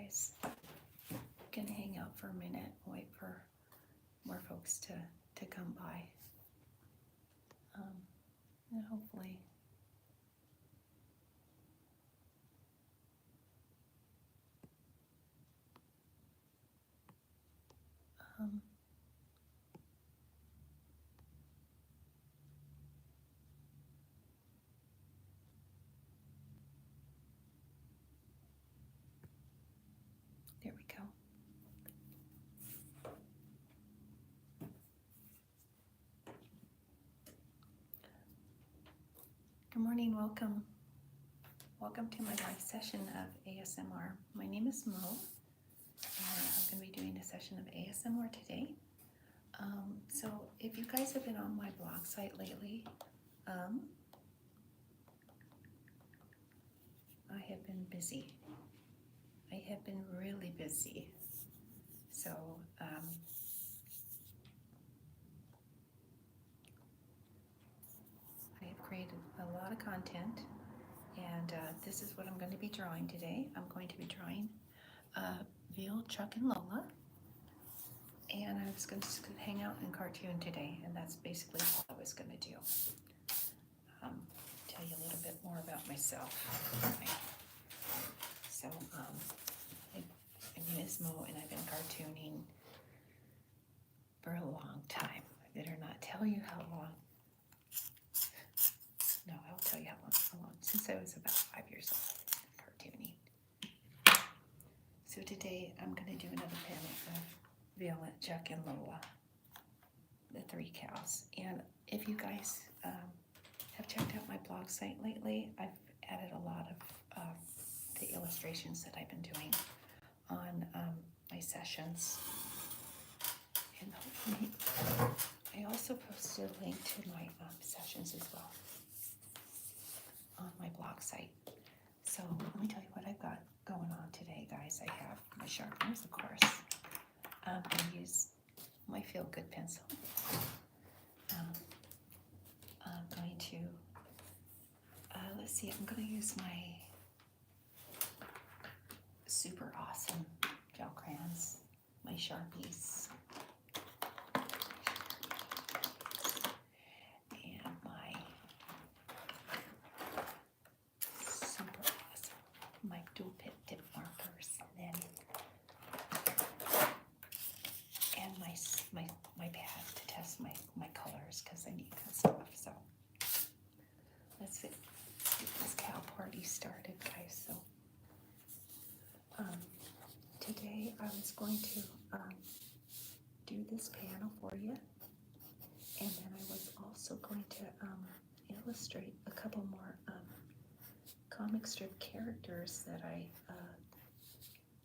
guys. Gonna hang out for a minute, wait for more folks to come by. And hopefully there we go. Good morning, welcome to my live session of ASMR. My name is Mo, and I'm going to be doing a session of ASMR today. So if you guys have been on my blog site lately, I have been busy. I have been really busy. So I have created a lot of content, and this is what I'm going to be drawing today. I'm going to be drawing Veal, Chuck, and Lola, and I was going to hang out in cartoon today, and that's basically what I was going to do. Tell you a little bit more about myself. Okay. So my name is Mo, and I've been cartooning for a long time. I better not tell you how long. No, I'll tell you how long. Since I was about 5 years old, cartooning. So today I'm going to do another panel of Veal and Chuck and Lola, the 3 cows. And if you guys have checked out my blog site lately, I've added a lot of the illustrations that I've been doing on my sessions. And hopefully, I also posted a link to my sessions as well on my blog site. So let me tell you what I've got going on today, guys. I have my sharpeners, of course. I'm going to use my Feel Good pencil. I'm going to, let's see, I'm going to use my super awesome gel crayons, my Sharpies, and my super awesome, my dual tip markers, and my pad to test my colors, because I need that stuff. So let's get this cow party started, guys. So today I was going to do this panel for you, and then I was also going to illustrate a couple more comic strip characters that I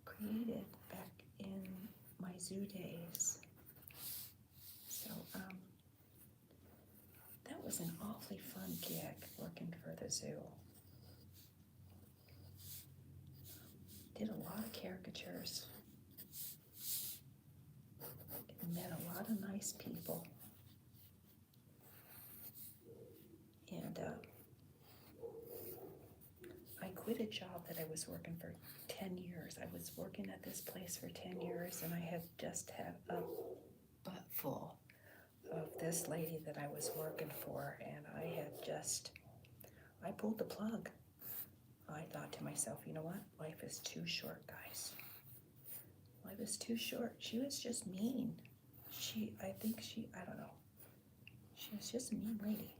created back in my zoo days. So that was an awfully fun gig, working for the zoo. Did a lot of caricatures. Met a lot of nice people. And I quit a job that I was working for 10 years. I was working at this place for 10 years, and I had just had a butt full of this lady that I was working for, and I pulled the plug. I thought to myself, you know what? Life is too short, guys. Life is too short. She was just mean. I don't know. She was just a mean lady.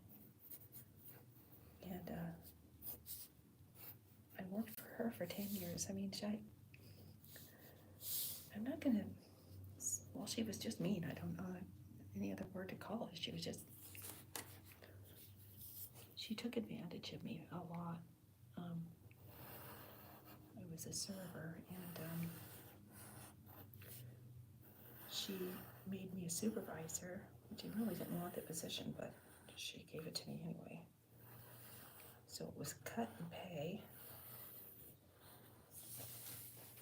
And I worked for her for 10 years. I mean, I'm not going to, well, she was just mean. I don't know any other word to call it. She took advantage of me a lot. I was a server, and she made me a supervisor, which I really didn't want the position, but she gave it to me anyway. So it was cut and pay,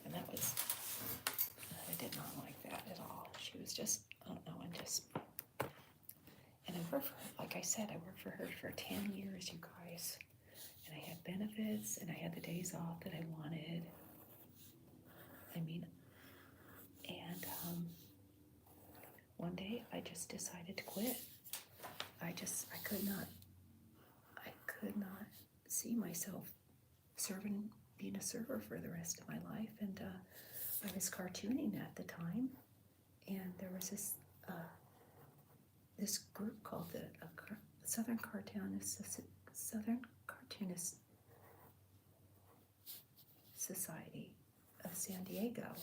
and I did not like that at all. She was just, I don't know, and I worked for her, like I said, I worked for her for 10 years, you guys. And I had benefits, and I had the days off that I wanted. I mean, and one day I just decided to quit. I could not see myself being a server for the rest of my life. And I was cartooning at the time, and there was this group called the Southern Cartoonist Society of San Diego.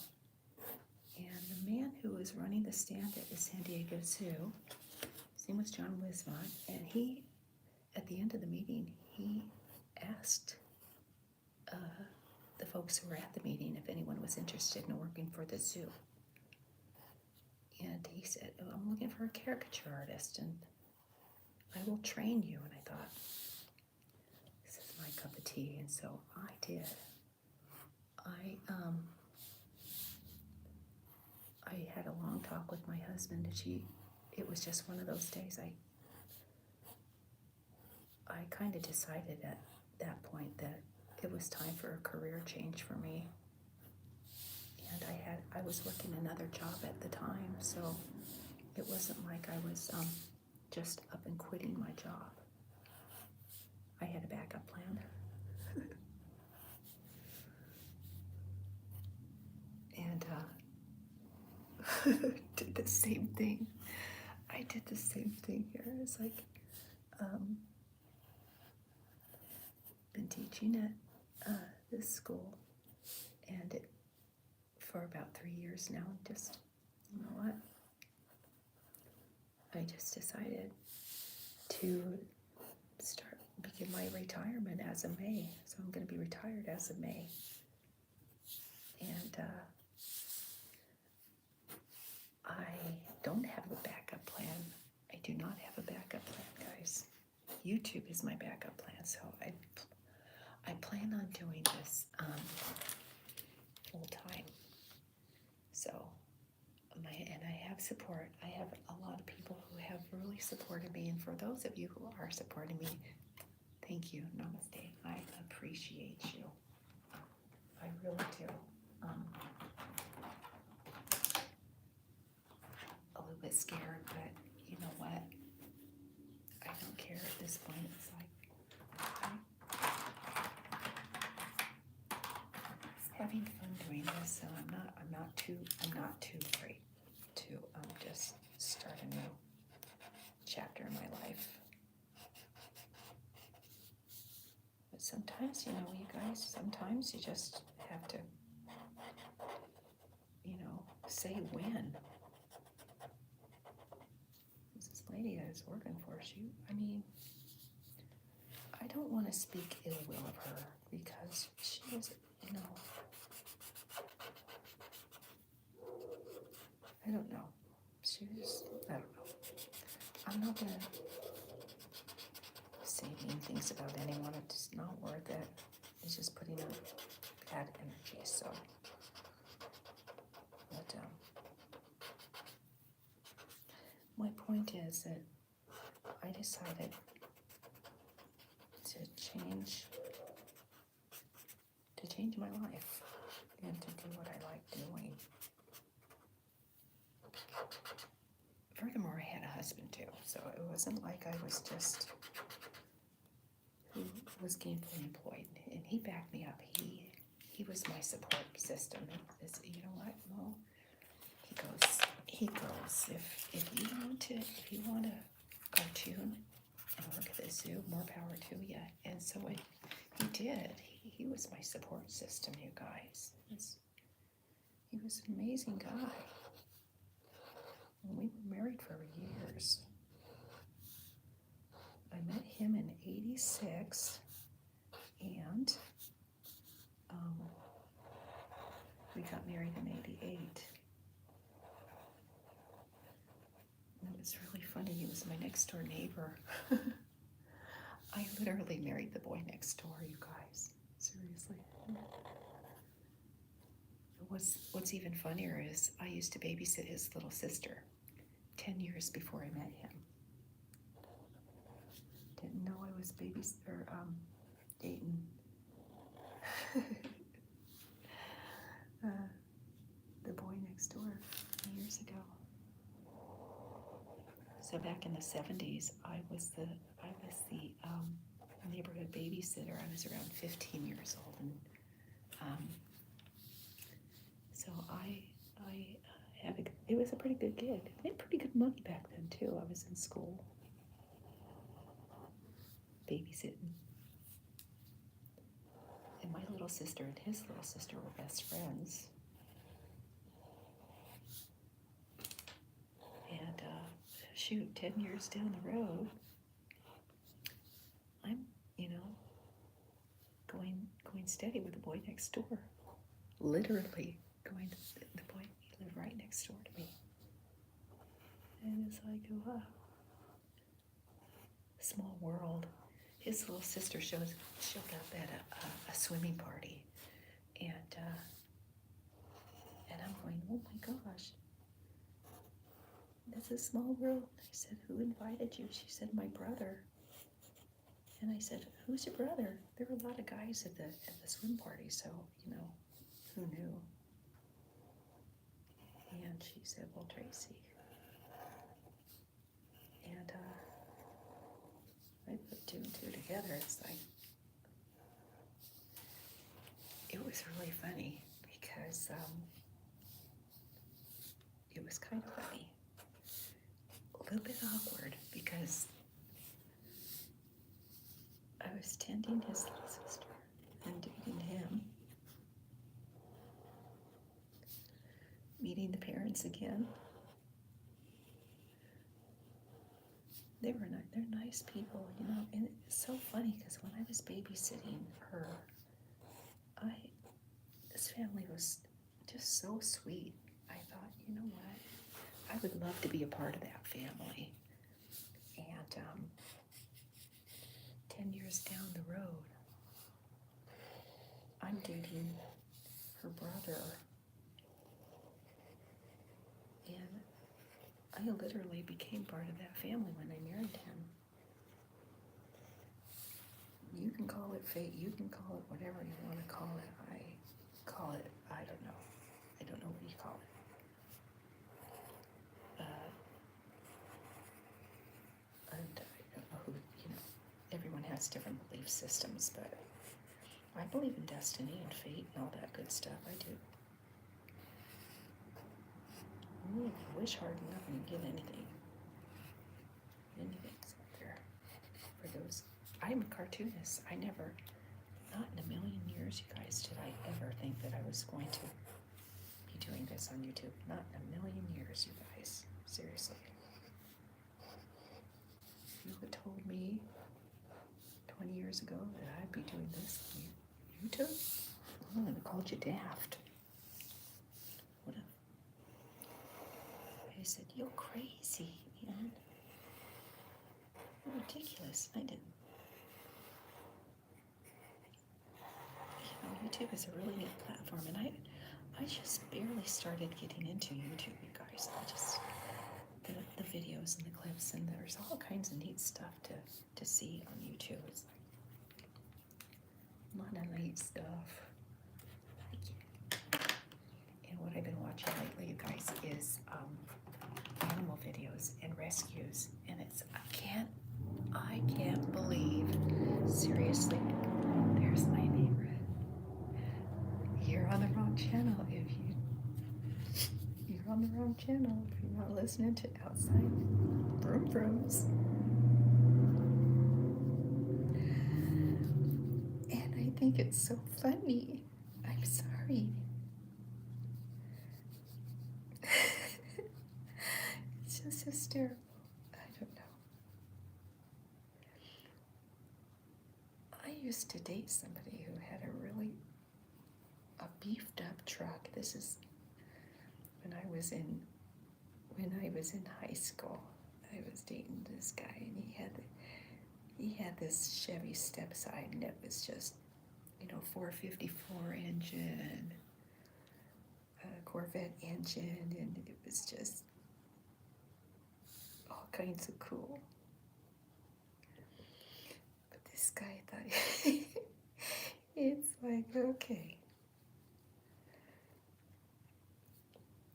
And the man who was running the stand at the San Diego Zoo, his name was John Wismont, and he, at the end of the meeting, he asked the folks who were at the meeting if anyone was interested in working for the zoo. And he said, "Oh, I'm looking for a caricature artist, and I will train you." And I thought, this is my cup of tea, and so I did. I had a long talk with my husband, and it was just one of those days. I kind of decided at that point that it was time for a career change for me. And I was working another job at the time, so it wasn't like I was just up and quitting my job. I had a backup plan. And did the same thing. I did the same thing here. It's like, been teaching at this school, and for about 3 years now, and just, you know what? I just decided to begin my retirement as of May. So I'm going to be retired as of May. And I don't have a backup plan. I do not have a backup plan, guys. YouTube is my backup plan, so I plan on doing this full time. So, and I have support. I have a lot of people who have really supported me, and for those of you who are supporting me, thank you. Namaste. I appreciate you. I really do. A little bit scared, but you know what? I don't care at this point. It's like having fun doing this, so I'm not too afraid to just start a new chapter in my life. But sometimes, you guys, sometimes you just have to, say when. This lady I was working for, I don't want to speak ill will of her, because she was, I don't know. I don't know. I'm not going to say mean things about anyone. It's not worth it. It's just putting out bad energy, so. But, my point is that I decided to change my life and to do what I like doing. Furthermore, I had a husband too, so it wasn't like I was just who was gainfully employed, and he backed me up. He was my support system. You know what, Mo? He goes. If you want to cartoon and work at the zoo, more power to you. And so he did. He was my support system, you guys. He was an amazing guy. And we were married for years. I met him in '86, and we got married in '88. And it was really funny. He was my next door neighbor. I literally married the boy next door, you guys. Seriously. What's even funnier is I used to babysit his little sister 10 years before I met him. Didn't know I was dating. next door years ago. So back in the 70s, I was the neighborhood babysitter. I was around 15 years old, and so it was a pretty good gig. I made pretty good money back then too. I was in school, babysitting, and my little sister and his little sister were best friends. And shoot, 10 years down the road, I'm, going steady with the boy next door. Literally going to the boy, he lived right next door to me. And it's like, wow, small world. His little sister showed up at a swimming party, and I'm going, oh my gosh, that's a small world. I said, who invited you? She said, my brother. And I said, who's your brother? There were a lot of guys at the swim party, so, who knew? And she said, well, Tracy. And I put two and two together. It's like, it was really funny because it was kind of funny. A little bit awkward because I was tending his little sister and dating him, meeting the parents again. They're nice people, and it's so funny because when I was babysitting her, this family was just so sweet. I thought, you know what, I would love to be a part of that family. And 10 years down the road, I'm dating her brother, and I literally became part of that family when I married him. You can call it fate, you can call it whatever you want to call it. I call it, I don't know. I don't know what you call it. And I don't know who, everyone has different belief systems, but I believe in destiny and fate and all that good stuff. I do. If you wish hard enough and you get anything. Anything's out there. For those, I'm a cartoonist. Not in a million years, you guys, did I ever think that I was going to be doing this on YouTube. Not in a million years, you guys. Seriously. If you had told me 20 years ago that I'd be doing this on YouTube, I would have called you daft. Would have. I said, you're crazy, man. You're ridiculous. I didn't. YouTube is a really neat platform, and I just barely started getting into YouTube, you guys. The videos and the clips, and there's all kinds of neat stuff to see on YouTube. It's like a lot of neat stuff. And what I've been watching lately, you guys, is animal videos and rescues, and I can't believe, seriously, there's my neighbor. You're on the wrong channel you're on the wrong channel if you're not listening to outside vroom vrooms. And I think it's so funny. I'm sorry. It's just hysterical. I don't know. I used to date somebody who had a beefed up truck. This is when I was in high school. I was dating this guy, and he had this Chevy stepside, and it was just 454 engine, Corvette engine, and it was just all kinds of cool. But this guy thought it's like, okay.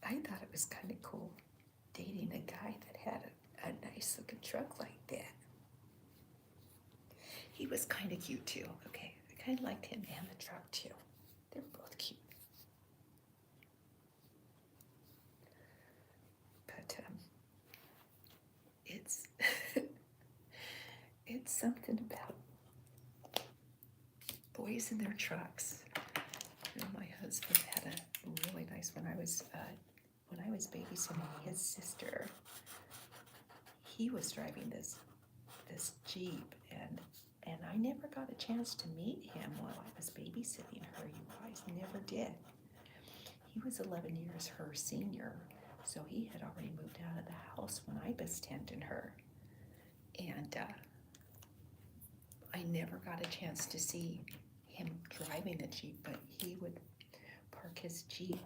I thought it was kind of cool dating a guy that had a nice looking truck like that. He was kind of cute too. Okay, I kind of liked him and the truck too. They're both cute. But it's it's something about boys in their trucks. You know, my husband had a really nice when I was babysitting his sister. He was driving this Jeep, and I never got a chance to meet him while I was babysitting her. You guys, never did. He was 11 years her senior, so he had already moved out of the house when I was tending her, and I never got a chance to see him driving the Jeep, but he would park his Jeep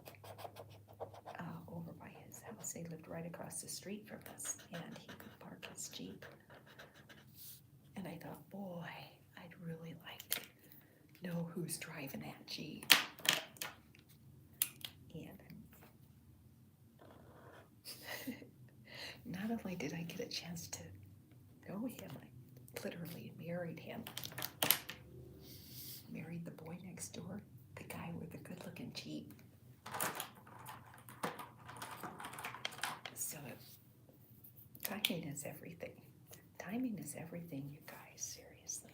over by his house. They lived right across the street from us, and he could park his Jeep. And I thought, boy, I'd really like to know who's driving that Jeep. And not only did I get a chance to know him, I literally married him. Married the boy next door, the guy with the good-looking Jeep. So timing is everything. Timing is everything, you guys, seriously.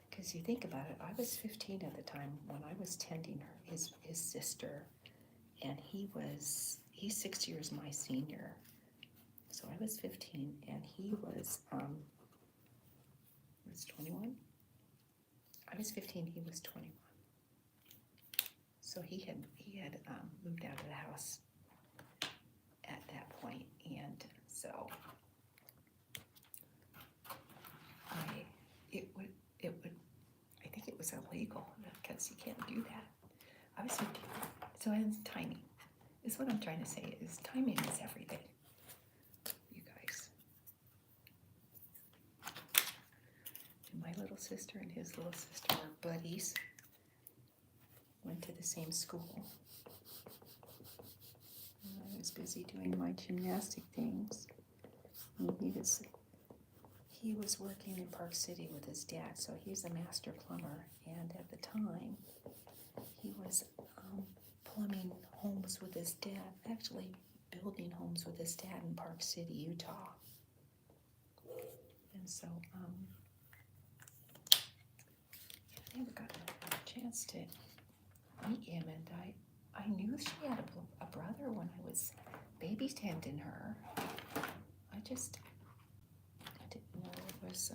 Because you think about it, I was 15 at the time when I was tending her, his sister, and he's 6 years my senior. So I was 15, and he was 21. I was 15, he was 21. So he had moved out of the house at that point, and so I think it was illegal because you can't do that. I was 15, so it's timing. Is what I'm trying to say, is timing is everything, you guys. And my little sister and his little sister were buddies, went to the same school. And I was busy doing my gymnastic things. And he was working in Park City with his dad, so he's a master plumber. And at the time, he was plumbing homes with his dad, actually building homes with his dad in Park City, Utah. And so I never got a chance to meet him, and I knew she had a brother when I was babysitting her. I didn't know it was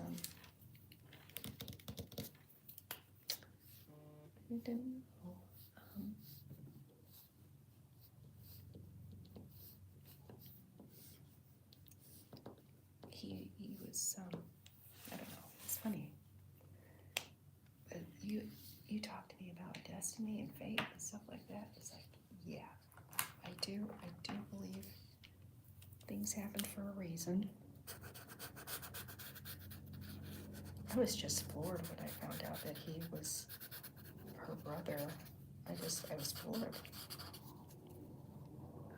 I didn't know. He was I don't know. It's funny, but you talk to me about destiny and fate and stuff like that. It's like, yeah, I do believe things happen for a reason. I was just floored when I found out that he was her brother. I was floored.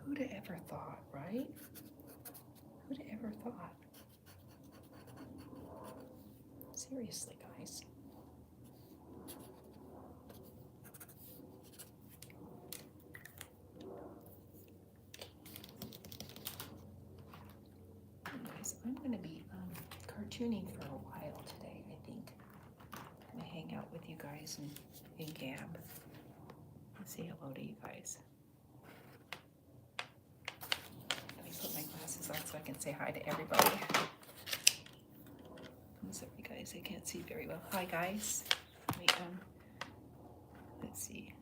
Who'd have ever thought, right? Who'd have ever thought? Seriously, guys. Anyways, I'm going to be cartooning for a while today, I think. I'm going to hang out with you guys in Gab and say hello to you guys. Let me put my glasses on so I can say hi to everybody. I'm sorry, guys, I can't see very well. Hi, guys. Let's see.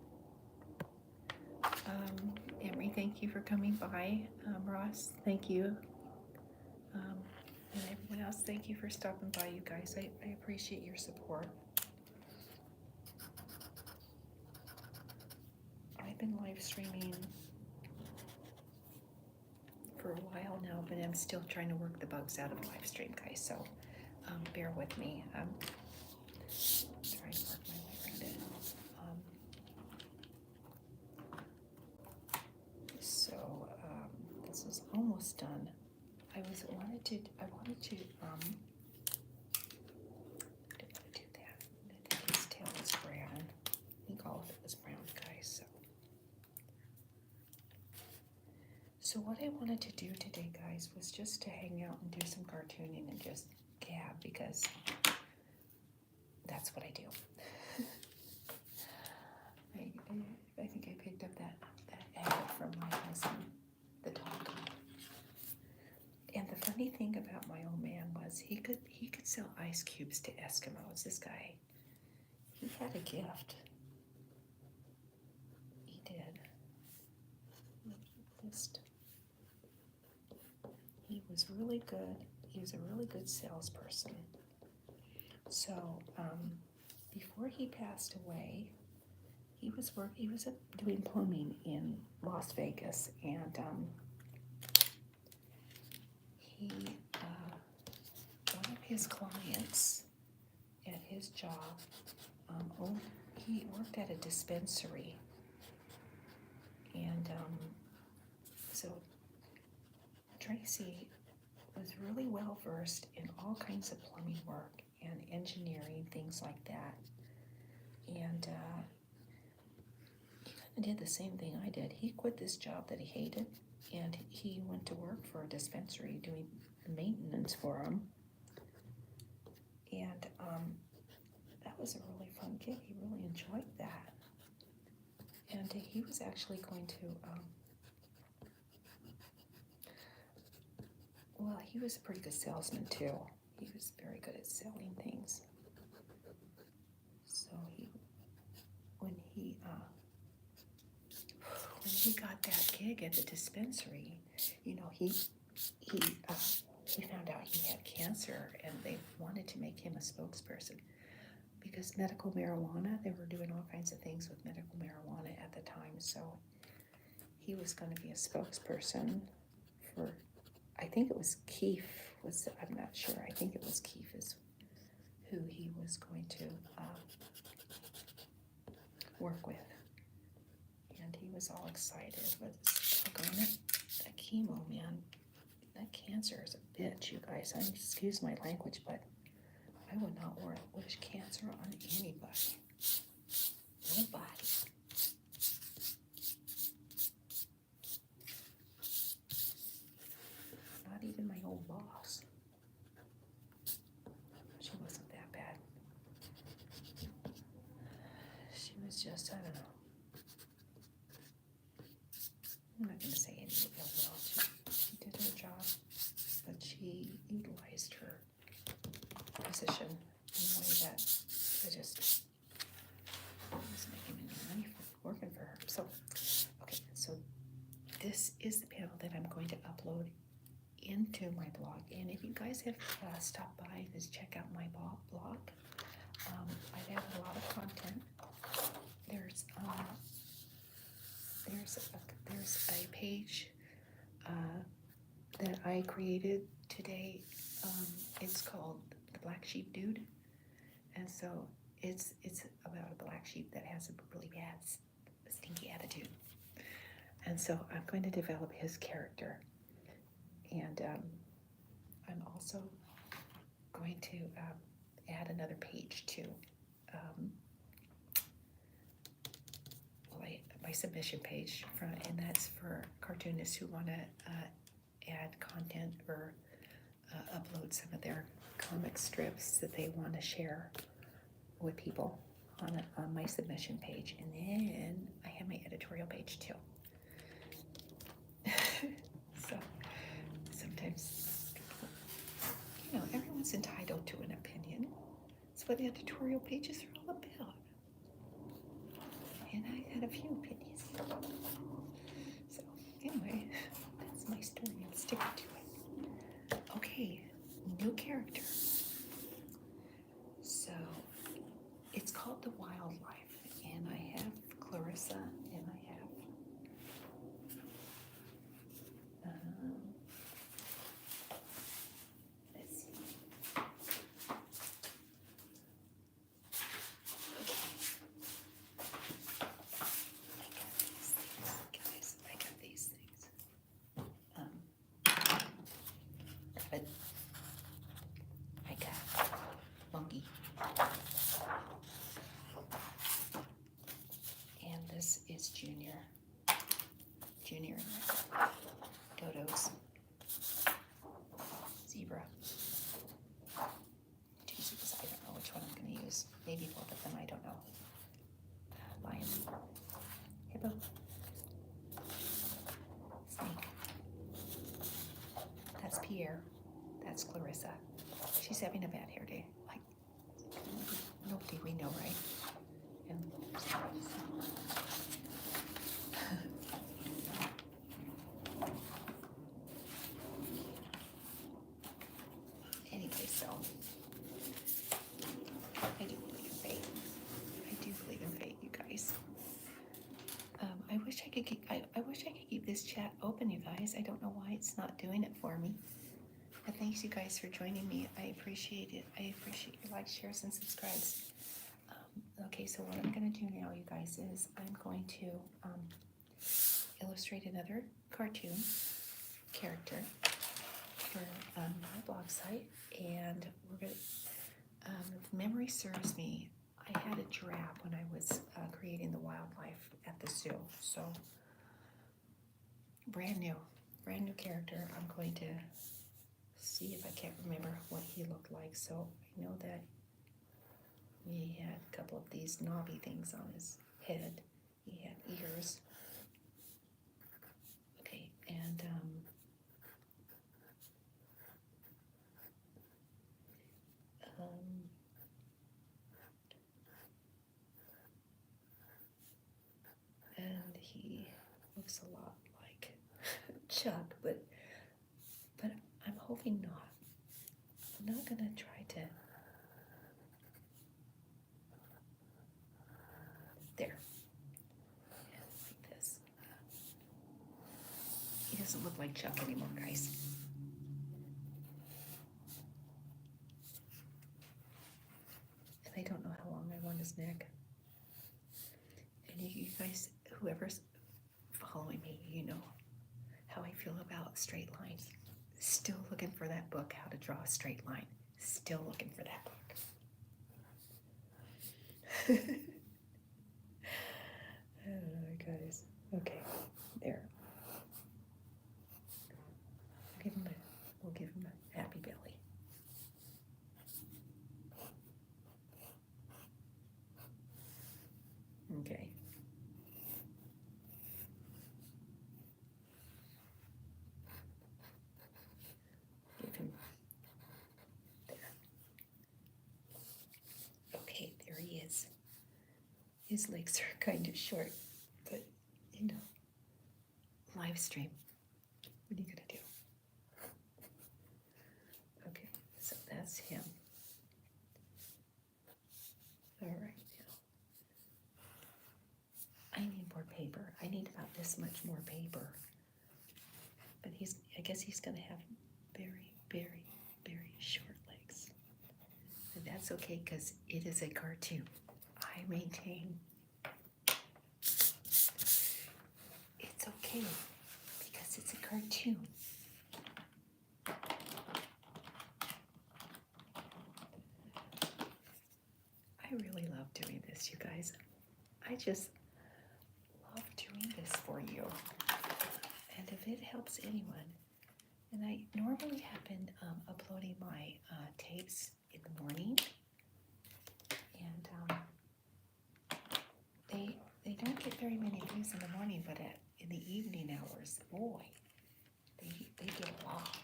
Emery, thank you for coming by. Ross, thank you. And everyone else, thank you for stopping by, you guys. I appreciate your support. I've been live streaming for a while now, but I'm still trying to work the bugs out of live stream, guys, so bear with me. Trying to work my way around it. almost done. I wanted to do that. I think his tail was brown. I think all of it was brown, guys. So what I wanted to do today, guys, was just to hang out and do some cartooning and just gab, because that's what I do. I think I picked up that habit from my husband, the talking. And the funny thing about my old man was he could sell ice cubes to Eskimos. This guy, he had a gift. He did. He was really good. He was a really good salesperson. So before he passed away, he was doing plumbing in Las Vegas, and one of his clients at his job, he worked at a dispensary, and so Tracy was really well versed in all kinds of plumbing work and engineering, things like that, and he did the same thing I did. He quit this job that he hated, and he went to work for a dispensary doing maintenance for them. And that was a really fun gig. He really enjoyed that. And he was actually going to, he was a pretty good salesman too. He was very good at selling things. So when he got that gig at the dispensary, he found out he had cancer, and they wanted to make him a spokesperson because medical marijuana, they were doing all kinds of things with medical marijuana at the time. So he was going to be a spokesperson for, I think it was Keefe, I'm not sure. I think it was Keefe is who he was going to work with. And he was all excited, but that chemo, man, that cancer is a bitch, you guys. Excuse my language, but I would not wish cancer on anybody. Nobody. Not even my old boss. She wasn't that bad. She was just, I don't know. I'm not going to say anything else. She did her job, but she utilized her position in a way that I just wasn't making any money for working for her. So, okay, so this is the panel that I'm going to upload into my blog. And if you guys have stopped by, just check out my blog. I've added a lot of content. There's a page that I created today. It's called The Black Sheep Dude, and so it's about a black sheep that has a really bad, stinky attitude. And so I'm going to develop his character, and I'm also going to add another page to my submission page, and that's for cartoonists who want to add content or upload some of their comic strips that they want to share with people on my submission page. And then I have my editorial page too. So sometimes, everyone's entitled to an opinion. That's what editorial pages are all about. And I had a few opinions. So anyway, that's my story. I'm sticking to it. Okay, new character. So it's called The Wildlife, and I have Clarissa, and I have let's see. Okay. I got these things. Junior and Dodo's zebra. Two zebras, I don't know which one I'm going to use. Maybe both of them, I don't know. Lion. Hippo. Snake. That's Pierre. That's Clarissa. She's having a bad hair day. Like, nobody we know, right? And anyway, so I do believe in fate. I do believe in fate, you guys. I wish I could keep this chat open, you guys. I don't know why it's not doing it for me. But thanks, you guys, for joining me. I appreciate it. I appreciate your likes, shares, and subscribes. Okay, so what I'm going to do now, you guys, is I'm going to illustrate another cartoon character for my blog site. And we're going to, if memory serves me, I had a giraffe when I was creating the wildlife at the zoo. So, brand new character. I'm going to see if I can't remember what he looked like. So I know that he had a couple of these knobby things on his head. He had ears. Okay, and he looks a lot like Chuck, but I'm hoping not. I'm not gonna try to. There. Yeah, like this. He doesn't look like Chuck anymore, guys. And I don't know how long I want his neck. And you guys, whoever's following me, you know how I feel about straight lines. Still looking for that book, How to Draw a Straight Line. Still looking for that book. Guys. Okay, there. We'll give him a happy belly. Okay. Give him there. Okay, there he is. His legs are kind of short, but you know, live stream. What are you gonna do? Okay, so that's him. All right, now I need more paper. I need about this much more paper. But I guess he's gonna have very, very, very short legs. And that's okay, because it is a cartoon. I maintain it's okay, because it's a cartoon. I really love doing this, you guys. I just love doing this for you. And if it helps anyone, and I normally have been uploading my tapes in the morning, and they don't get very many views in the morning, but in the evening hours, boy, they get a lot,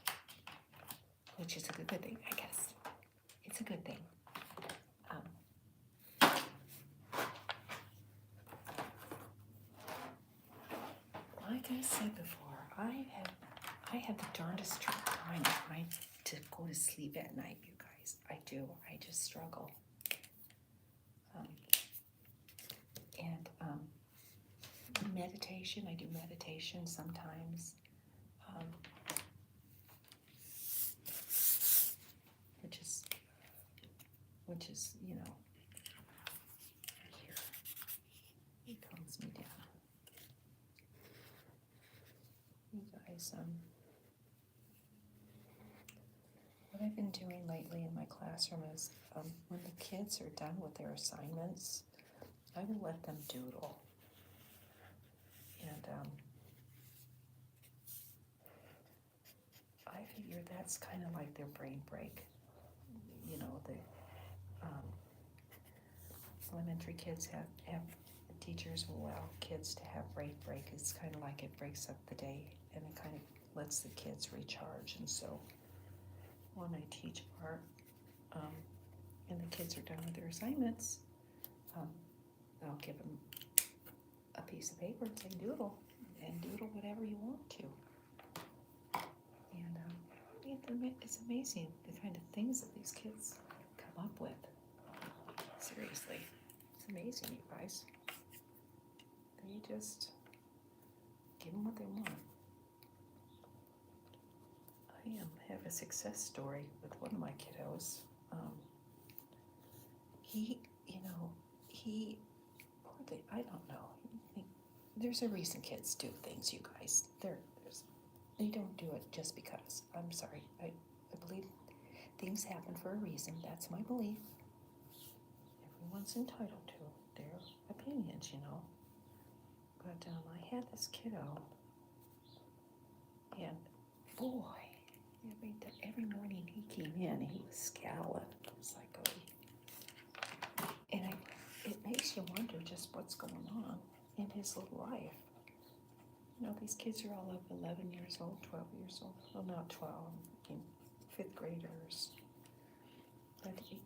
which is a good thing, I guess. It's a good thing. Like I said before, I have the darndest time trying to go to sleep at night, you guys. I do. I just struggle. Meditation. I do meditation sometimes. Which is, you know, here. It calms me down. You guys, what I've been doing lately in my classroom is when the kids are done with their assignments, I will let them doodle. I figure that's kind of like their brain break. You know, the elementary kids have teachers will allow kids to have brain break. It's kind of like it breaks up the day and it kind of lets the kids recharge. And so when I teach art and the kids are done with their assignments, I'll give them a piece of paper and say doodle, and doodle whatever you want to. And it's amazing the kind of things that these kids come up with. Seriously, it's amazing, you guys. They just give them what they want. I have a success story with one of my kiddos. I don't know. There's a reason kids do things, you guys. They don't do it just because. I'm sorry. I believe things happen for a reason. That's my belief. Everyone's entitled to their opinions, you know. But I had this kiddo, and boy, every morning he came in, he was scowling. It was like, oh. And it makes you wonder just what's going on in his little life. You know, these kids are all of 11 years old, 12 years old. Well, not 12, fifth graders. But, you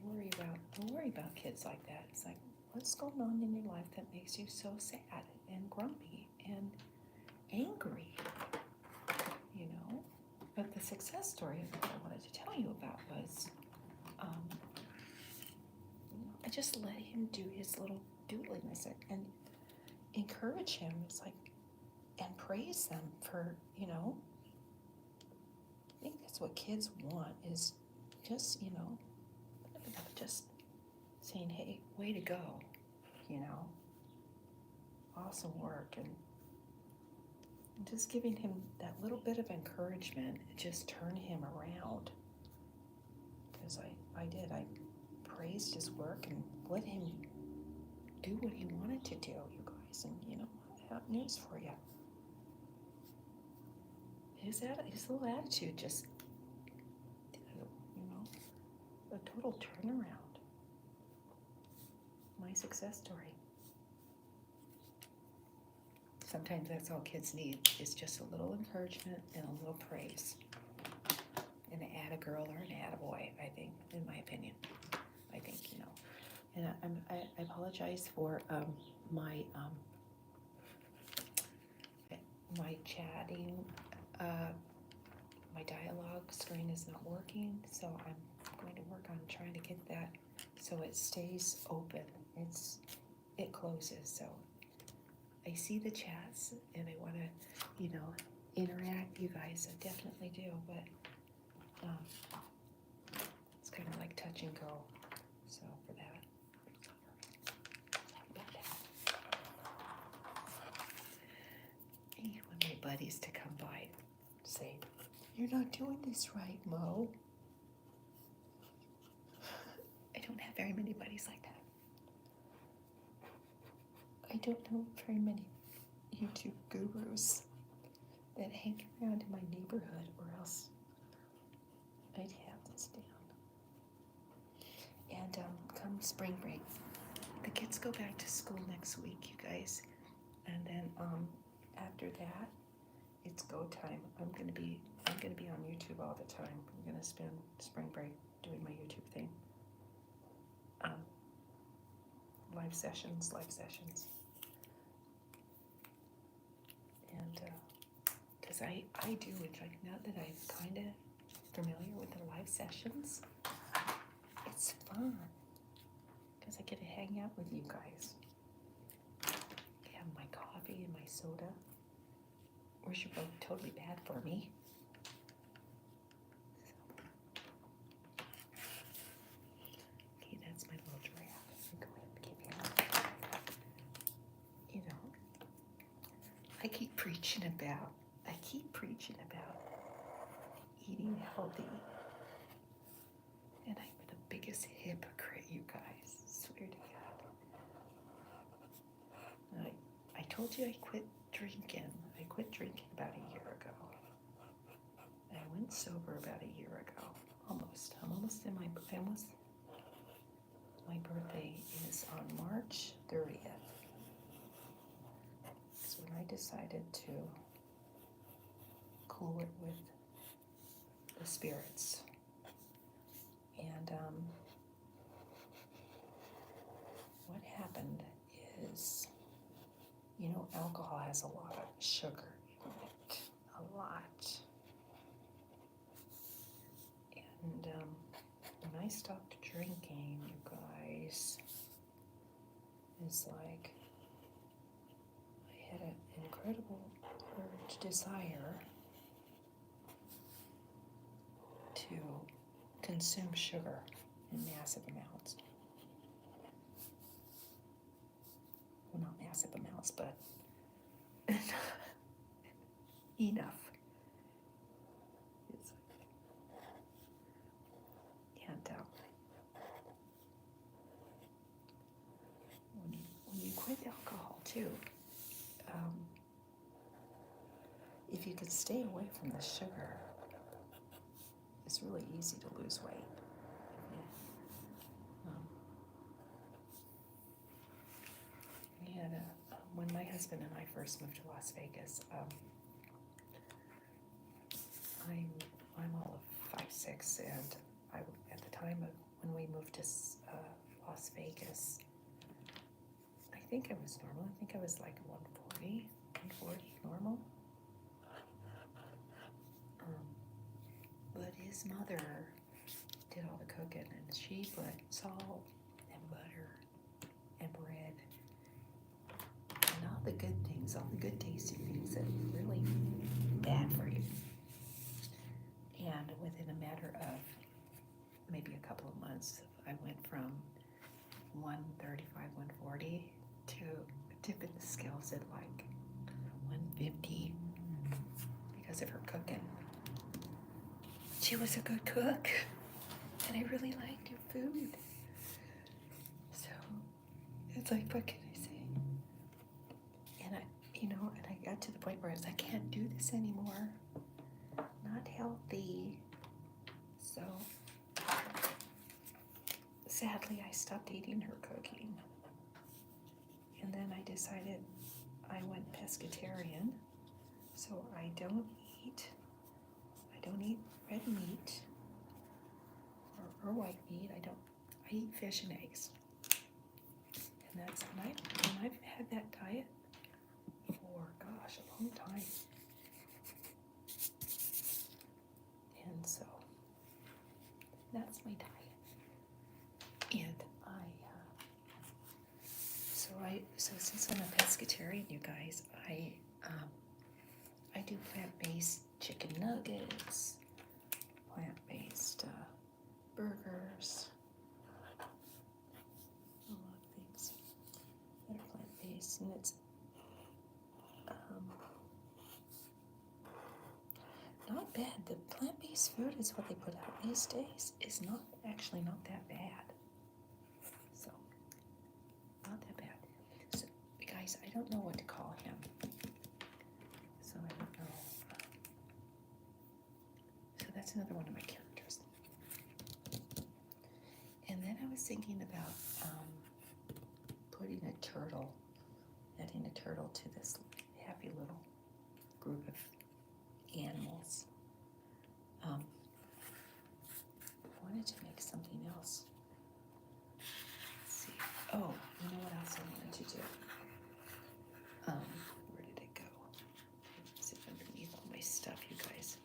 worry about kids like that. It's like, what's going on in your life that makes you so sad and grumpy and angry, you know? But the success story that I wanted to tell you about was, I just let him do his little doodling and encourage him. It's like, and praise them for, you know, I think that's what kids want is just, you know, just saying, hey, way to go, you know, awesome work, and just giving him that little bit of encouragement, just turn him around. Because I praised his work and let him do what he wanted to do, you guys, and you know, I have news for you. His little attitude just did, you know, a total turnaround. My success story. Sometimes that's all kids need is just a little encouragement and a little praise. And an atta-girl or an atta-boy, I think, in my opinion. I think, you know. And I apologize for my chatting. My dialogue screen is not working, so I'm going to work on trying to get that so it stays open. It closes, so I see the chats and I want to, you know, interact. You guys, I definitely do, but it's kind of like touch and go. So for that, I want my buddies to come by and say, "You're not doing this right, Mo." I don't have very many buddies like that. I don't know very many YouTube gurus that hang around in my neighborhood, or else I'd have this down. And come spring break, the kids go back to school next week, you guys. And then after that, it's go time. I'm gonna be on YouTube all the time. I'm gonna spend spring break doing my YouTube thing. Live sessions. And because I do it, like now that I'm kind of familiar with the live sessions, it's fun because I get to hang out with you guys. I have my coffee and my soda, which are both totally bad for me. Okay, that's my little giraffe. Go ahead and keep him. You know, I keep preaching about eating healthy, and I'm the biggest hypocrite, you guys. Swear to God. I told you I quit drinking. I quit drinking about a year ago. I went sober about a year ago. Almost. I'm almost in my birthday is on March 30th. That's when I decided to cool it with the spirits. And what happened is, you know, alcohol has a lot of sugar in it. A lot. And when I stopped drinking, you guys, it's like I had an incredible urge, desire to consume sugar in massive amounts. Well, not massive amounts, but enough. And when you quit alcohol too, if you could stay away from the sugar, it's really easy to lose weight. When my husband and I first moved to Las Vegas, I'm all of 5'6", and at the time of when we moved to Las Vegas, I think I was normal. I think I was like 140 normal. But his mother did all the cooking, and she put salt and butter and bread and all the good things, all the good tasting things that are really bad for you. And within a matter of maybe a couple of months, I went from 135, 140 to tipping the scales at like 150 because of her cooking. She was a good cook, and I really liked her food. So it's like, what can I say? And I got to the point where I was like, I can't do this anymore. Not healthy. So sadly, I stopped eating her cooking. And then I decided I went pescatarian. So I don't eat red meat or white meat. I eat fish and eggs. And I've had that diet for, gosh, a long time. And so that's my diet. And so since I'm a pescatarian, you guys, I do plant-based chicken nuggets, plant-based burgers, a lot of things that are plant-based, and it's not bad. The plant-based food is what they put out these days is not that bad. So, not that bad. So, guys, I don't know what to call him. So I don't know. So that's another one of my characters. And then I was thinking about adding a turtle to this happy little group of animals. I wanted to make something else. Let's see. Oh, you know what else I wanted to do? Where did it go? Is it underneath all my stuff, you guys?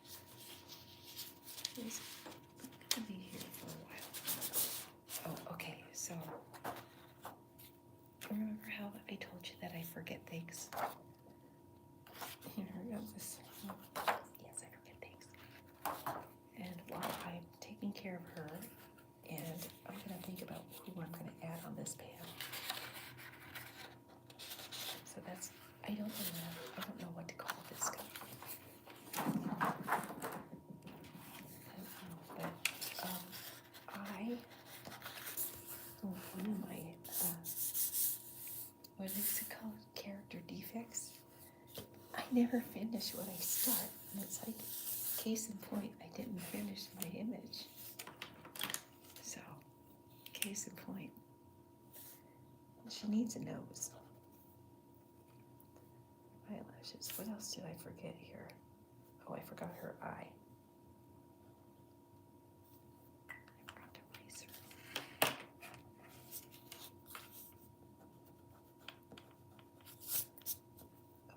It's gonna be here for a while. Oh, okay. So, remember how I told you that I forget things? Here, I got this. Yes, I forget things. And while I'm taking care of her, and I'm going to think about who I'm going to add on this panel. So I don't know what to call this guy. I don't know, but one of my, what is it called? Character defects never finish what I start. And it's like, case in point, I didn't finish my image. So, case in point. She needs a nose. Eyelashes. What else did I forget here? Oh, I forgot her eye. I forgot to erase her.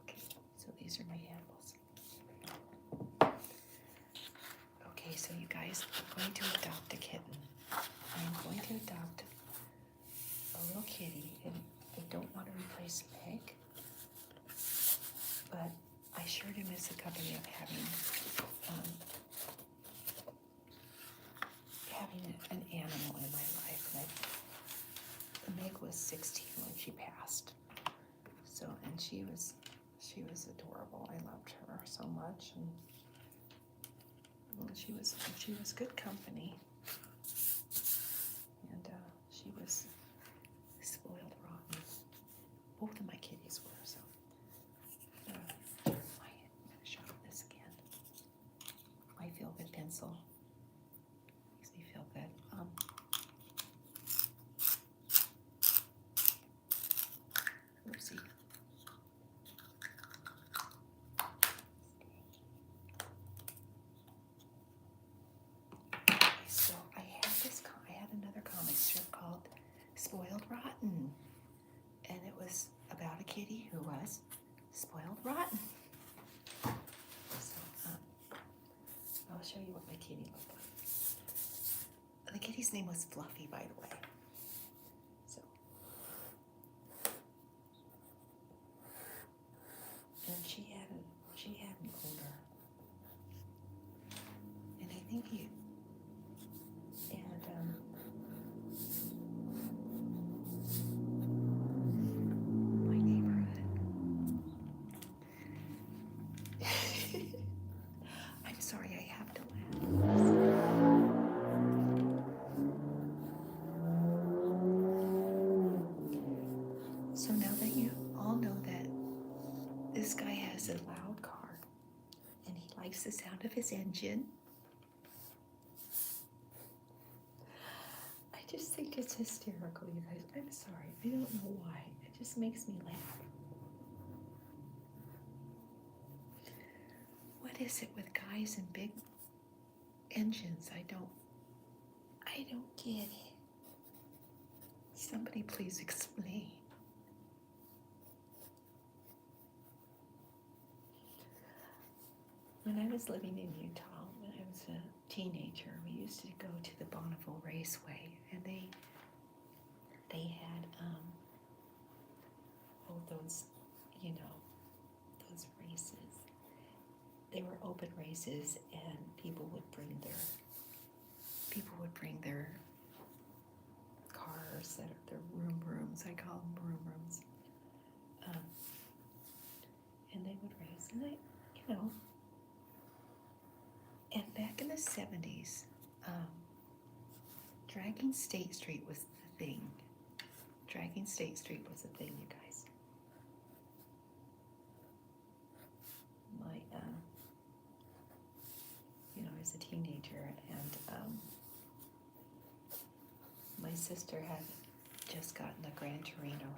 Okay, so these are my animals. Okay, so you guys, I'm going to adopt a kitten. I'm going to adopt a little kitty, and I don't want to replace Meg, but I sure do miss the company of having an animal in my life. And Meg was 16 when she passed. So, and she was adorable. I loved her so much, and she was good company, and she was spoiled rotten. Both of my kitties were. So, I'm gonna sharpen this again. My feel good pencil makes me feel good. Oopsie. So I had another comic strip called Spoiled Rotten, and it was about a kitty who was spoiled rotten. So I'll show you what my kitty looked like. The kitty's name was Fluffy, by the way. So, and she had an odor, and I think my neighborhood. I'm sorry, I have to laugh. So now that you all know that this guy has a loud car and he likes the sound of his engine, I just think it's hysterical, you guys. I'm sorry. I don't know why. It just makes me laugh. What is it with guys and big engines? I don't get it. Somebody please explain. When I was living in Utah, when I was a teenager, we used to go to the Bonneville Raceway, and they had those, those races. They were open races, and people would bring their cars, that are their rooms. I call them rooms. And they would race, and and back in the 70s, dragging State Street was the thing. Dragging State Street was the thing, you guys. As a teenager, and my sister had just gotten a Gran Torino.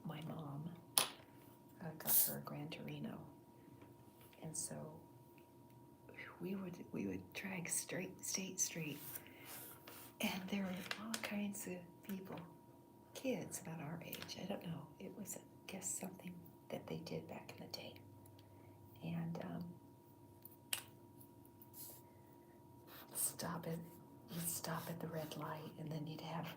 My mom got her a Gran Torino, and so we would drag State Street, and there were all kinds of people, kids about our age. I don't know. It was, I guess, something that they did back in the day. And you'd stop at the red light, and then you'd have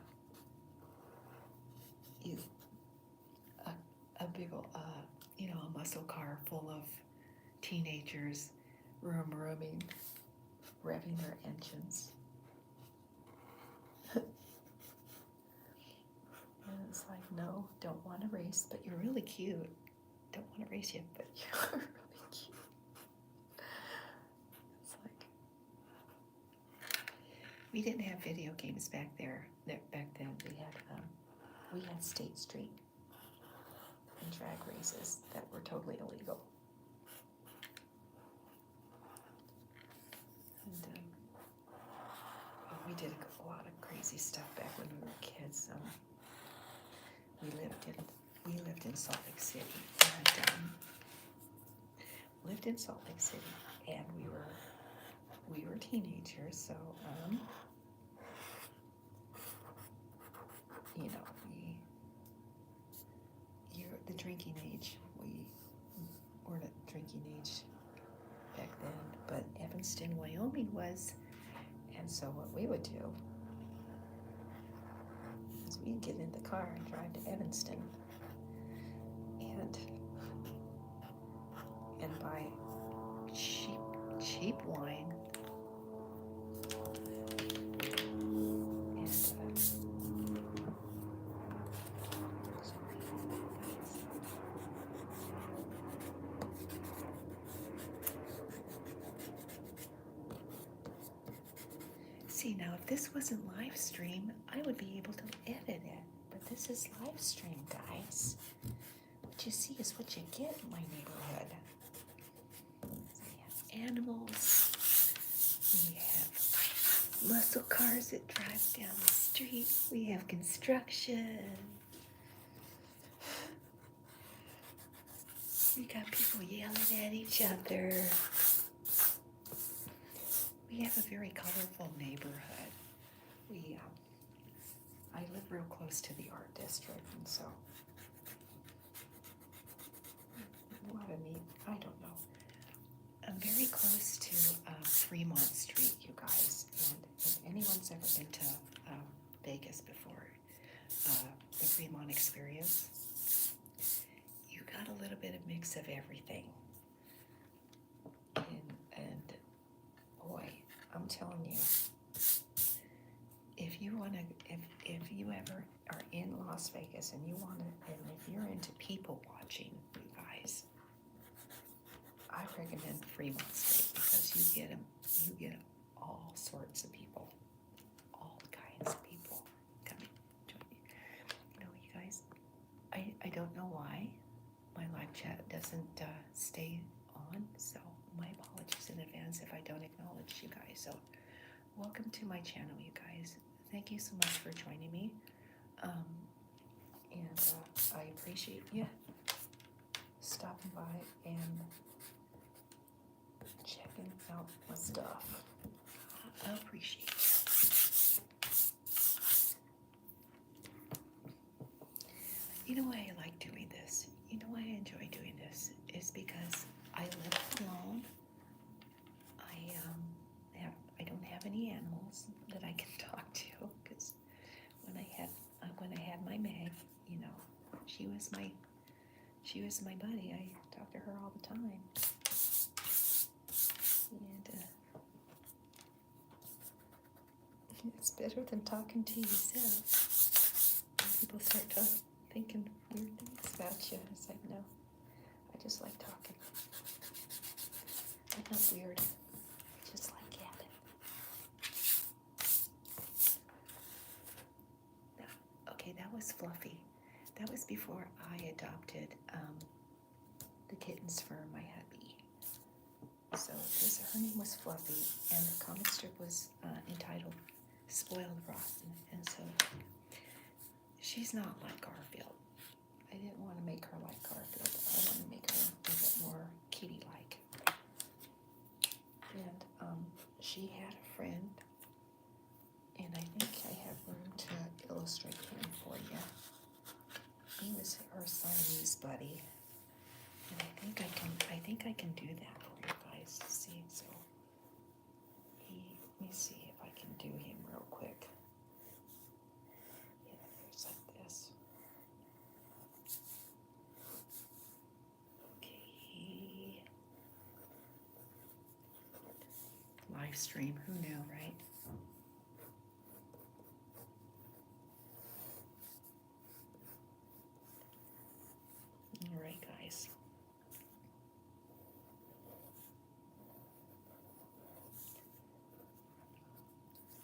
a big old, a muscle car full of teenagers rooming, revving their engines. And it's like, no, don't want to race, but you're really cute. Don't want to race you, but you're really cute. It's like, we didn't have video games back then. We had State Street, and drag races that were totally illegal. And we did a lot of crazy stuff back when we were kids. We lived in Salt Lake City, and we were teenagers, so you know, you're the drinking age. We weren't at drinking age back then, but Evanston, Wyoming was, and so what we would do is we'd get in the car and drive to Evanston and buy cheap wine and see, now if this wasn't live stream, I would be able to edit it, but this is live stream, guys. What you see is what you get in my neighborhood. We have animals, we have muscle cars that drive down the street, we have construction, we got people yelling at each other. We have a very colorful neighborhood. I live real close to the art district, and so a lot of neat, I don't know. I'm very close to Fremont Street, you guys, and if anyone's ever been to Vegas before, the Fremont experience, you got a little bit of mix of everything. And boy, I'm telling you, if you ever are in Las Vegas and if you're into people watching, you guys, I recommend Fremont Street because you get all sorts of people, all kinds of people coming to you. You know, you guys, I don't know why my live chat doesn't stay on, so my apologies in advance if I don't acknowledge you guys. So welcome to my channel, you guys. Thank you so much for joining me. And I appreciate you stopping by and checking out my stuff. I appreciate you. You know why I like doing this? You know why I enjoy doing this? Is because I live alone. I don't have any animals that I can talk to, because when I had my Meg, you know, she was my buddy. I talked to her all the time, and it's better than talking to yourself. When people start thinking weird things about you, it's like, no, I just like talking. I'm not weird. I just like yapping. Okay, that was Fluffy. That was before I adopted the kittens for my hubby. So her name was Fluffy, and the comic strip was entitled Spoiled Rotten. And so she's not like Garfield. I didn't want to make her like Garfield. I want to make her a bit more kitty-like. And she had a friend, and I think I have room to illustrate him for you. He was her Siamese buddy, and I think I can do that for you guys. See, so let me see if I can do him real quick. Yeah, it's like this. Okay. Live stream, who knew, right? All right, guys.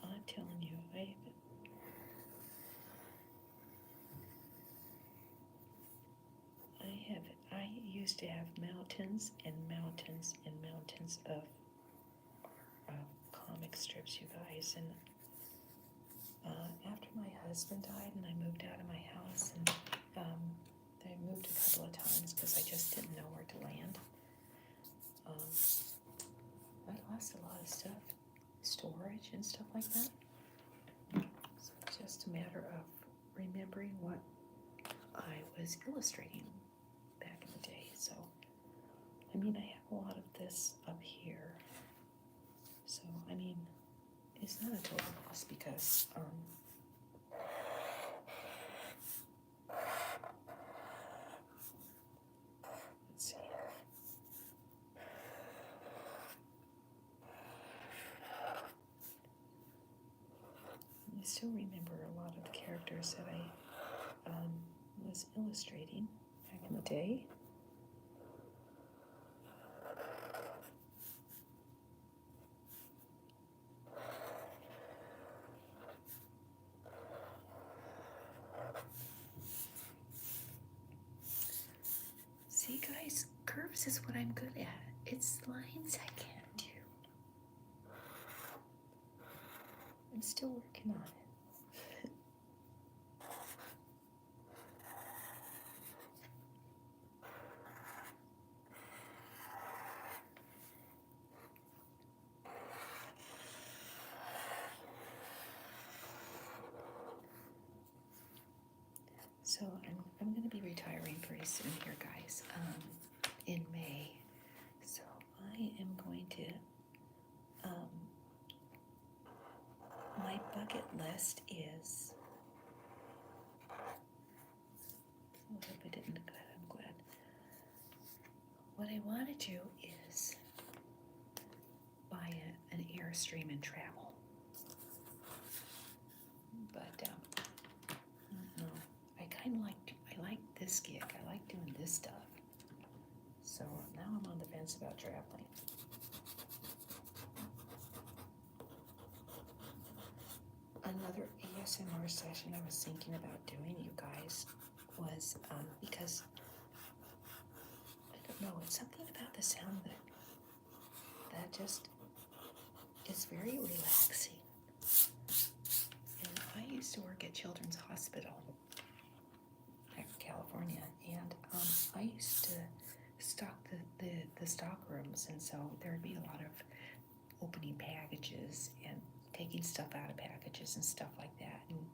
I'm telling you, I used to have mountains and mountains and mountains of comic strips, you guys. And after my husband died and I moved out of my house, and I moved a couple of times because I just didn't know where to land. I lost a lot of stuff, storage and stuff like that. So it's just a matter of remembering what I was illustrating back in the day. So, I mean, I have a lot of this up here. So, I mean, it's not a total loss because, let's see. I still remember a lot of the characters that I was illustrating back in the day. See, guys, curves is what I'm good at. It's lines I can't do. I'm still working on it. So I'm going to be retiring pretty soon here, guys, in May. So I am going to, my bucket list is, I hope I didn't, I'm glad. What I want to do is buy an Airstream and travel. But, no, I kind of I like this gig. I like doing this stuff. So now I'm on the fence about traveling. Another ASMR session I was thinking about doing, you guys, was because I don't know, it's something about the sound that just is very relaxing. And I used to work at Children's Hospital back in California, and I used to stock the stock rooms, and so there'd be a lot of opening packages and taking stuff out of packages and stuff like that. And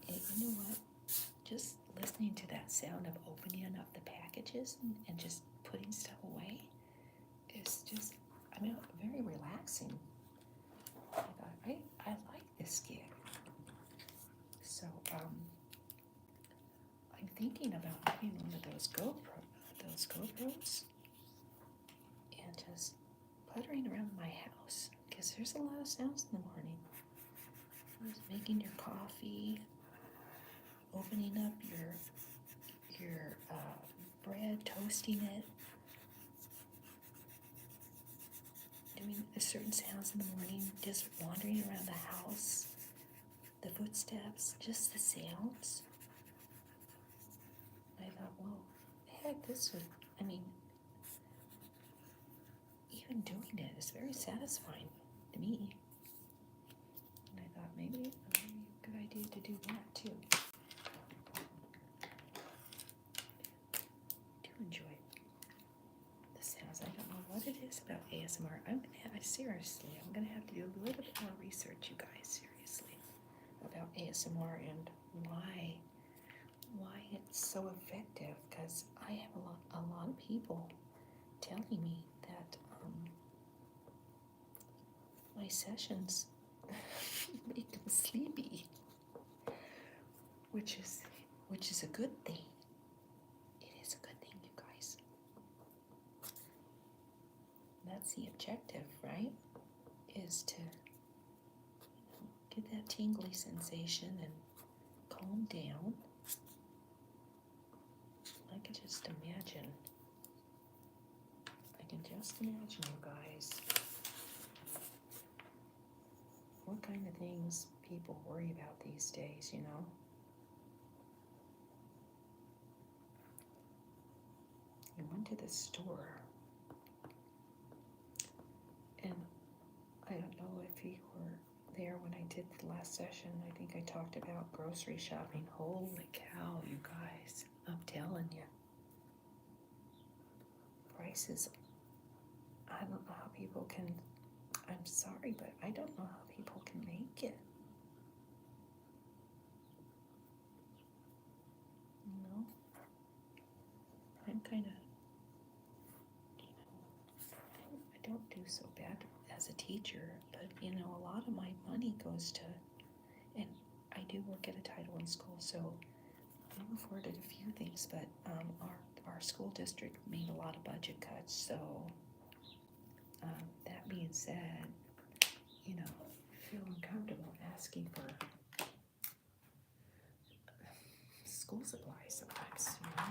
you know what? Just listening to that sound of opening up the packages and just putting stuff away is just, I mean, very relaxing. I thought, I like this gig. So I'm thinking about getting one of those GoPros and just puttering around my house, because there's a lot of sounds in the morning. Just making your coffee, opening up your bread, toasting it, doing certain sounds in the morning, just wandering around the house, the footsteps, just the sounds. I thought, well, heck, this would, I mean, even doing it is very satisfying to me. And I thought maybe it would be a good idea to do that too. I do enjoy the sounds. I don't know what it is about ASMR. I'm gonna have to do a little bit more research, you guys, seriously, about ASMR and why it's so effective, because I have a lot of people telling me that my sessions make them sleepy, which is a good thing. It is a good thing, you guys. That's the objective, right? Is to get that tingly sensation and calm down. I can just imagine, you guys, what kind of things people worry about these days, you know? we went to the store, and I don't know if you were there when I did the last session. I think I talked about grocery shopping. Holy cow, you guys. I'm telling you. Prices. I don't know how people can, I'm sorry, but I don't know how people can make it. You know? I'm kind of, I don't do so bad as a teacher, but you know, a lot of my money goes to, and I do work at a Title I school, so I've afforded a few things, but our school district made a lot of budget cuts, so that being said, you know, I feel uncomfortable asking for school supplies sometimes, you know.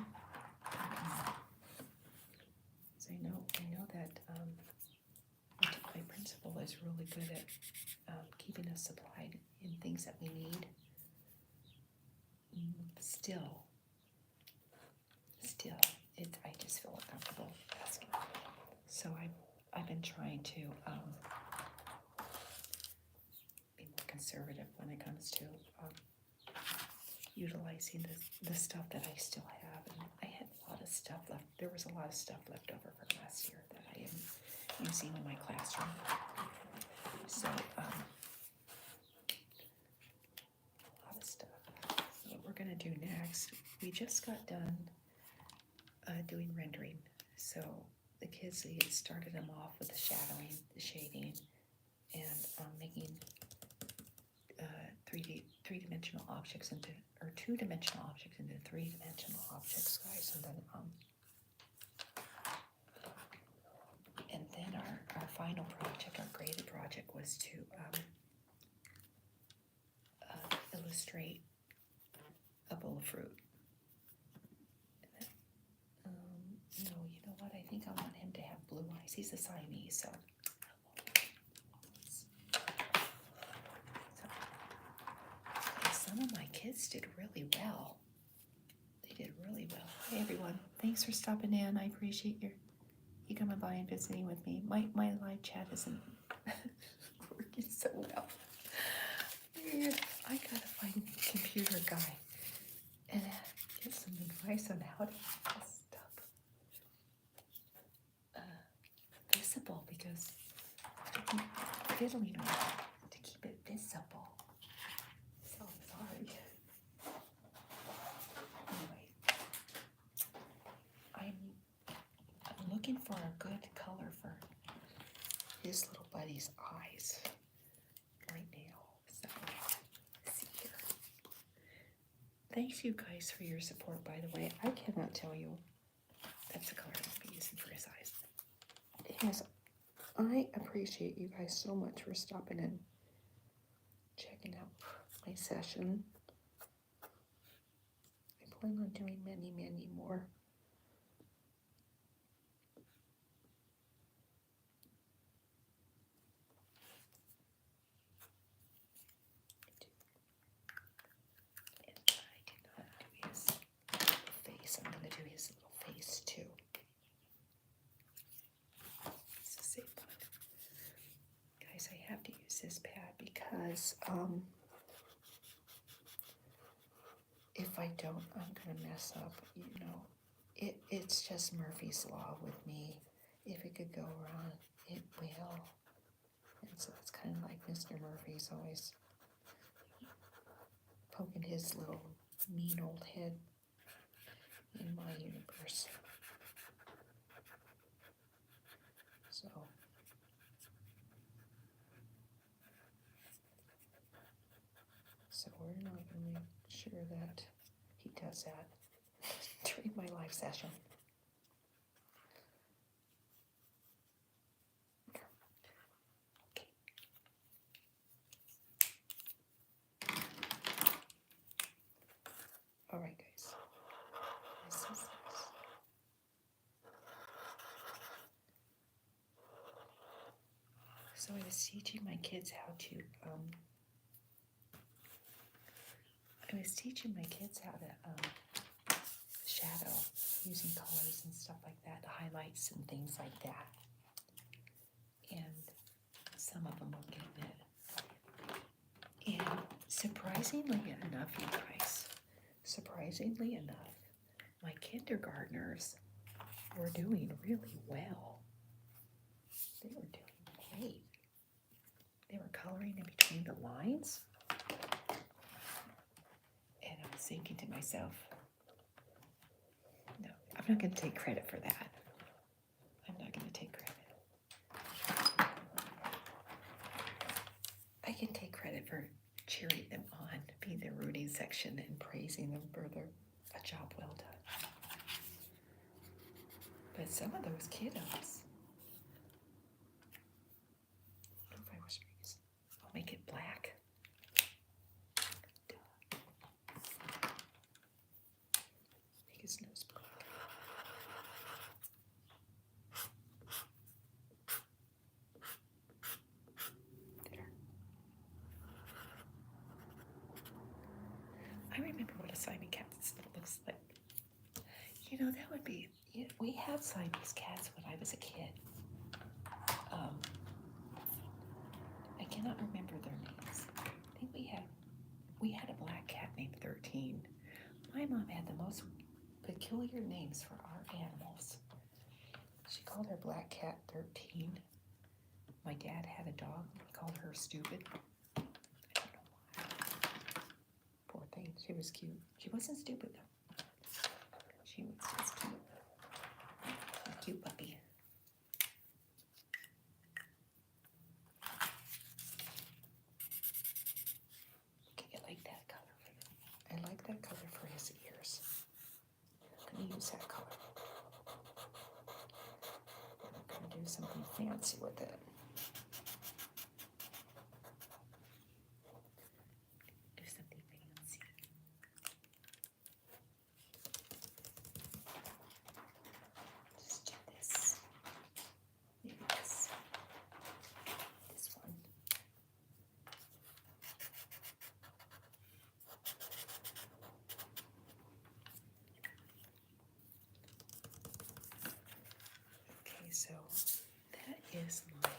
So I know that my principal is really good at keeping us supplied in things that we need. Still, I just feel uncomfortable asking. So I've been trying to be more conservative when it comes to utilizing the stuff that I still have. And I had a lot of stuff left. There was a lot of stuff left over from last year that I am using in my classroom. So a lot of stuff. So what we're gonna do next, we just got done doing rendering. So the kids, they started them off with the shadowing, the shading, and making three-dimensional objects into, or two-dimensional objects into three-dimensional objects, guys. And then our final project, our graded project, was to illustrate a bowl of fruit. No, you know what? I think I want him to have blue eyes. He's a Siamese, so. Some of my kids did really well. They did really well. Hey everyone, thanks for stopping in. I appreciate you coming by and visiting with me. My live chat isn't working so well. I gotta find a computer guy and get some advice on how to get this stuff visible, because I keep fiddling with it to keep it visible. So sorry. Anyway, I'm looking for a good color for his little buddy's eyes right now. So let's see here. Thanks you guys for your support, by the way. I cannot tell you that's the color I'll be using for his eyes. Yes, I appreciate you guys so much for stopping in, checking out my session. I plan on doing many, many more. And I did not do his face. I'm going to do his little face too. It's the same one. Guys, I have to use this pad because if I don't, I'm gonna mess up. You know, it's just Murphy's Law with me. If it could go wrong, it will. And so it's kind of like Mr. Murphy's always poking his little mean old head in my universe. So we're not going to make sure that he does that during my live session. Okay. All right, guys. This is this. So I was teaching my kids how to shadow using colors and stuff like that, highlights and things like that. And some of them will get it. And surprisingly enough, you guys, surprisingly enough, my kindergartners were doing really well. They were doing great. They were coloring in between the lines. And I was thinking to myself, no, I'm not going to take credit for that. I'm not going to take credit. I can take credit for cheering them on, being the rooting section and praising them for a job well done. But some of those kiddos, if I was raised, I'll make it black. Make his nose black. I remember what a Siamese cat looks like. You know, that would be, we had Siamese cats when I was a kid. I cannot remember their names. I think we had a black cat named 13. My mom had the most peculiar names for our animals. She called her black cat 13. My dad had a dog. He called her Stupid. I don't know why. Poor thing. She was cute. She wasn't stupid though. She was just cute. A cute puppy. Okay, I like that color. I like that color for his ears. I'm gonna use that color. I'm gonna do something fancy with it. Do something fancy. Just do this. Maybe this. This one. Okay, so that is my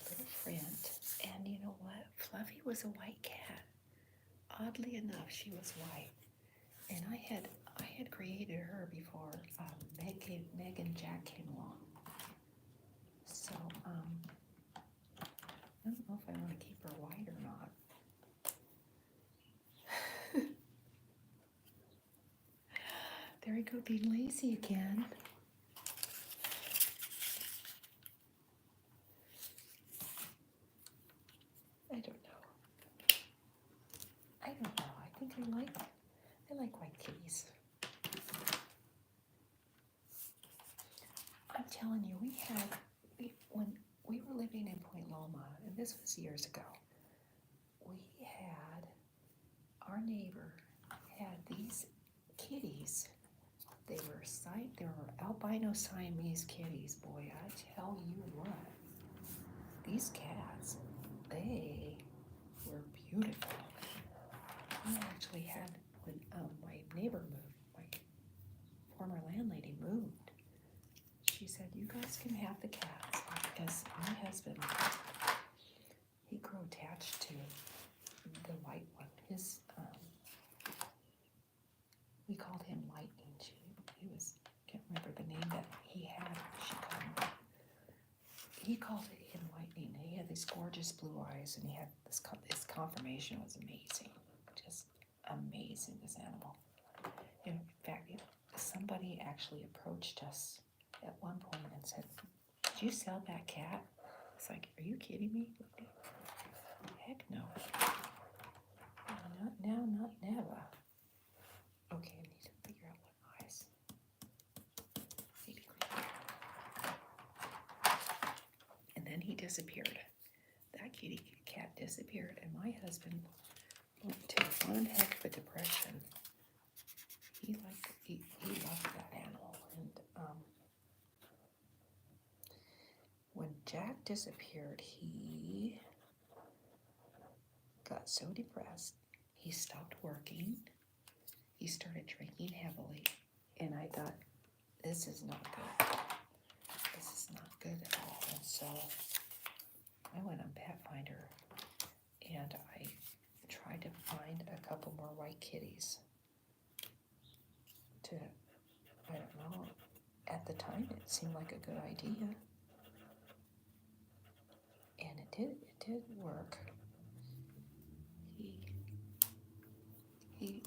little friend. And you know what? Fluffy was a white cat. Oddly enough, she was white. And I had created her before Meg and Jack came along. So, I don't know if I want to keep her white or not. There I go, being lazy again. I don't know. I think I like white kitties. I'm telling you, when we were living in Point Loma, and this was years ago, our neighbor had these kitties. They were albino Siamese kitties. Boy, I tell you what, these cats, they were beautiful. We actually had, when my neighbor moved, my former landlady moved, she said, you guys can have the cats, because my husband, he grew attached to the white one. We called him Lightning. Can't remember the name that he had. He called him Lightning. He had these gorgeous blue eyes, and he had his conformation was amazing. Just amazing, this animal. In fact, somebody actually approached us at one point and said, did you sell that cat? It's like, are you kidding me? Heck no. Not now, not never. Okay, I need to figure out what eyes. Maybe green. And then he disappeared. That kitty cat disappeared, and my husband went to one heck of a depression. He loved that animal, and when Jack disappeared, he got so depressed, he stopped working. He started drinking heavily. And I thought, this is not good. This is not good at all. And so I went on Pet Finder and I tried to find a couple more white kitties to, I don't know, at the time it seemed like a good idea. And it did work. He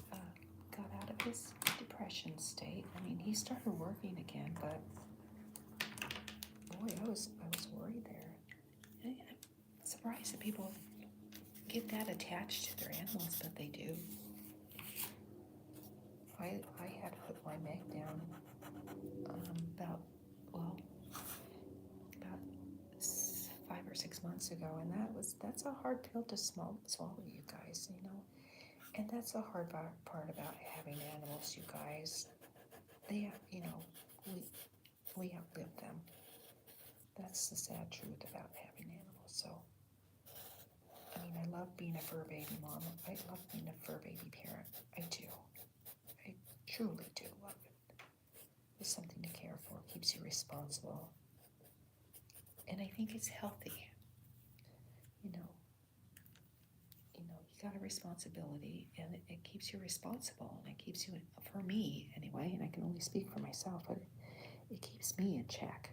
got out of his depression state. I mean, he started working again, but boy, I was worried there. And I'm surprised that people get that attached to their animals, but they do. I had put my Meg down about 5 or 6 months ago, and that's a hard pill to swallow, you guys, you know. And that's the hard part about having animals, you guys. They, you know, we outlive them. That's the sad truth about having animals. So, I mean, I love being a fur baby mom. I love being a fur baby parent. I do. I truly do love it. It's something to care for. It keeps you responsible. And I think it's healthy. You know, you got a responsibility, and it keeps you responsible, and it keeps you, for me anyway, and I can only speak for myself, but it keeps me in check.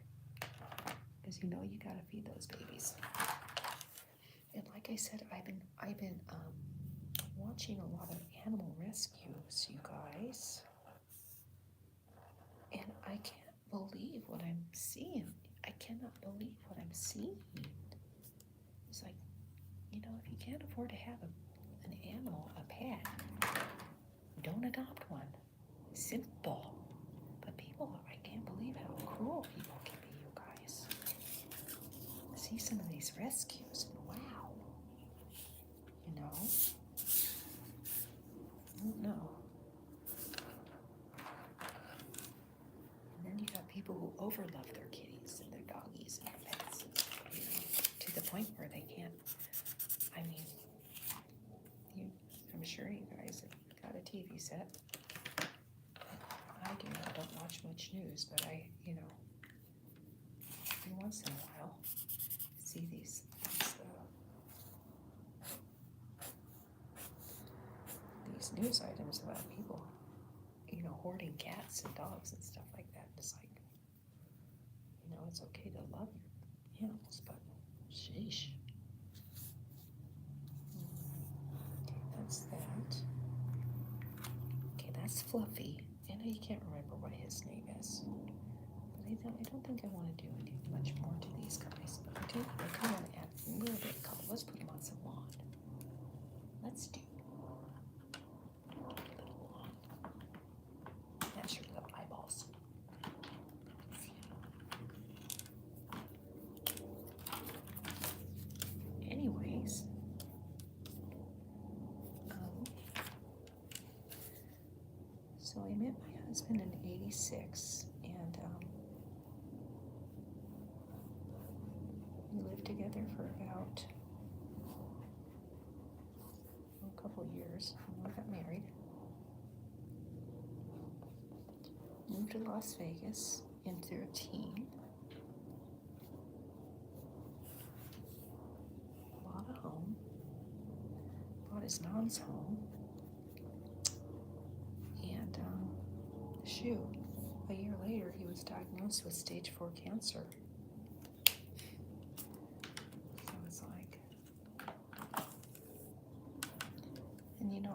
Because you know you gotta feed those babies. And like I said, I've been watching a lot of animal rescues, you guys, and I can't believe what I'm seeing. I cannot believe what I'm seeing. It's like, you know, if you can't afford to have an animal, a pet, don't adopt one. Simple. But people, I can't believe how cruel people can be, you guys. See some of these rescues, and wow. You know? I don't know. And then you got people who overlove their kitties and their doggies and their pets, you know, to the point where they can't. I mean, I'm sure you guys have got a TV set. I do. I don't watch much news, but you know, every once in a while, see these news items about people, you know, hoarding cats and dogs and stuff like that. It's like, you know, it's okay to love your animals, but sheesh. Okay, that's that. Okay, that's Fluffy. I know you can't remember what his name is, but I don't think I want to do much more to these guys. But I do want to add a little bit of color. Let's put them on some lawn. Let's do a little lawn. That's your little eyeballs. Anyways, so I met my husband in '86, and we lived together for about a couple of years, and we got married. Moved to Las Vegas in '13. Bought a home. Bought his mom's home. And a year later he was diagnosed with stage 4 cancer. So it's like, and you know,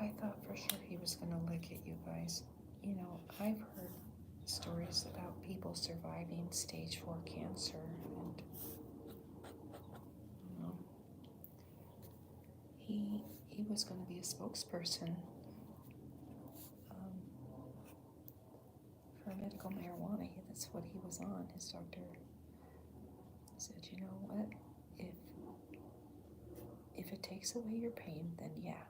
I thought for sure he was gonna lick it, you guys. You know, I've heard stories about people surviving stage 4 cancer, and you know, he was going to be a spokesperson for medical marijuana. That's what he was on. His doctor said, you know what, if it takes away your pain, then yeah.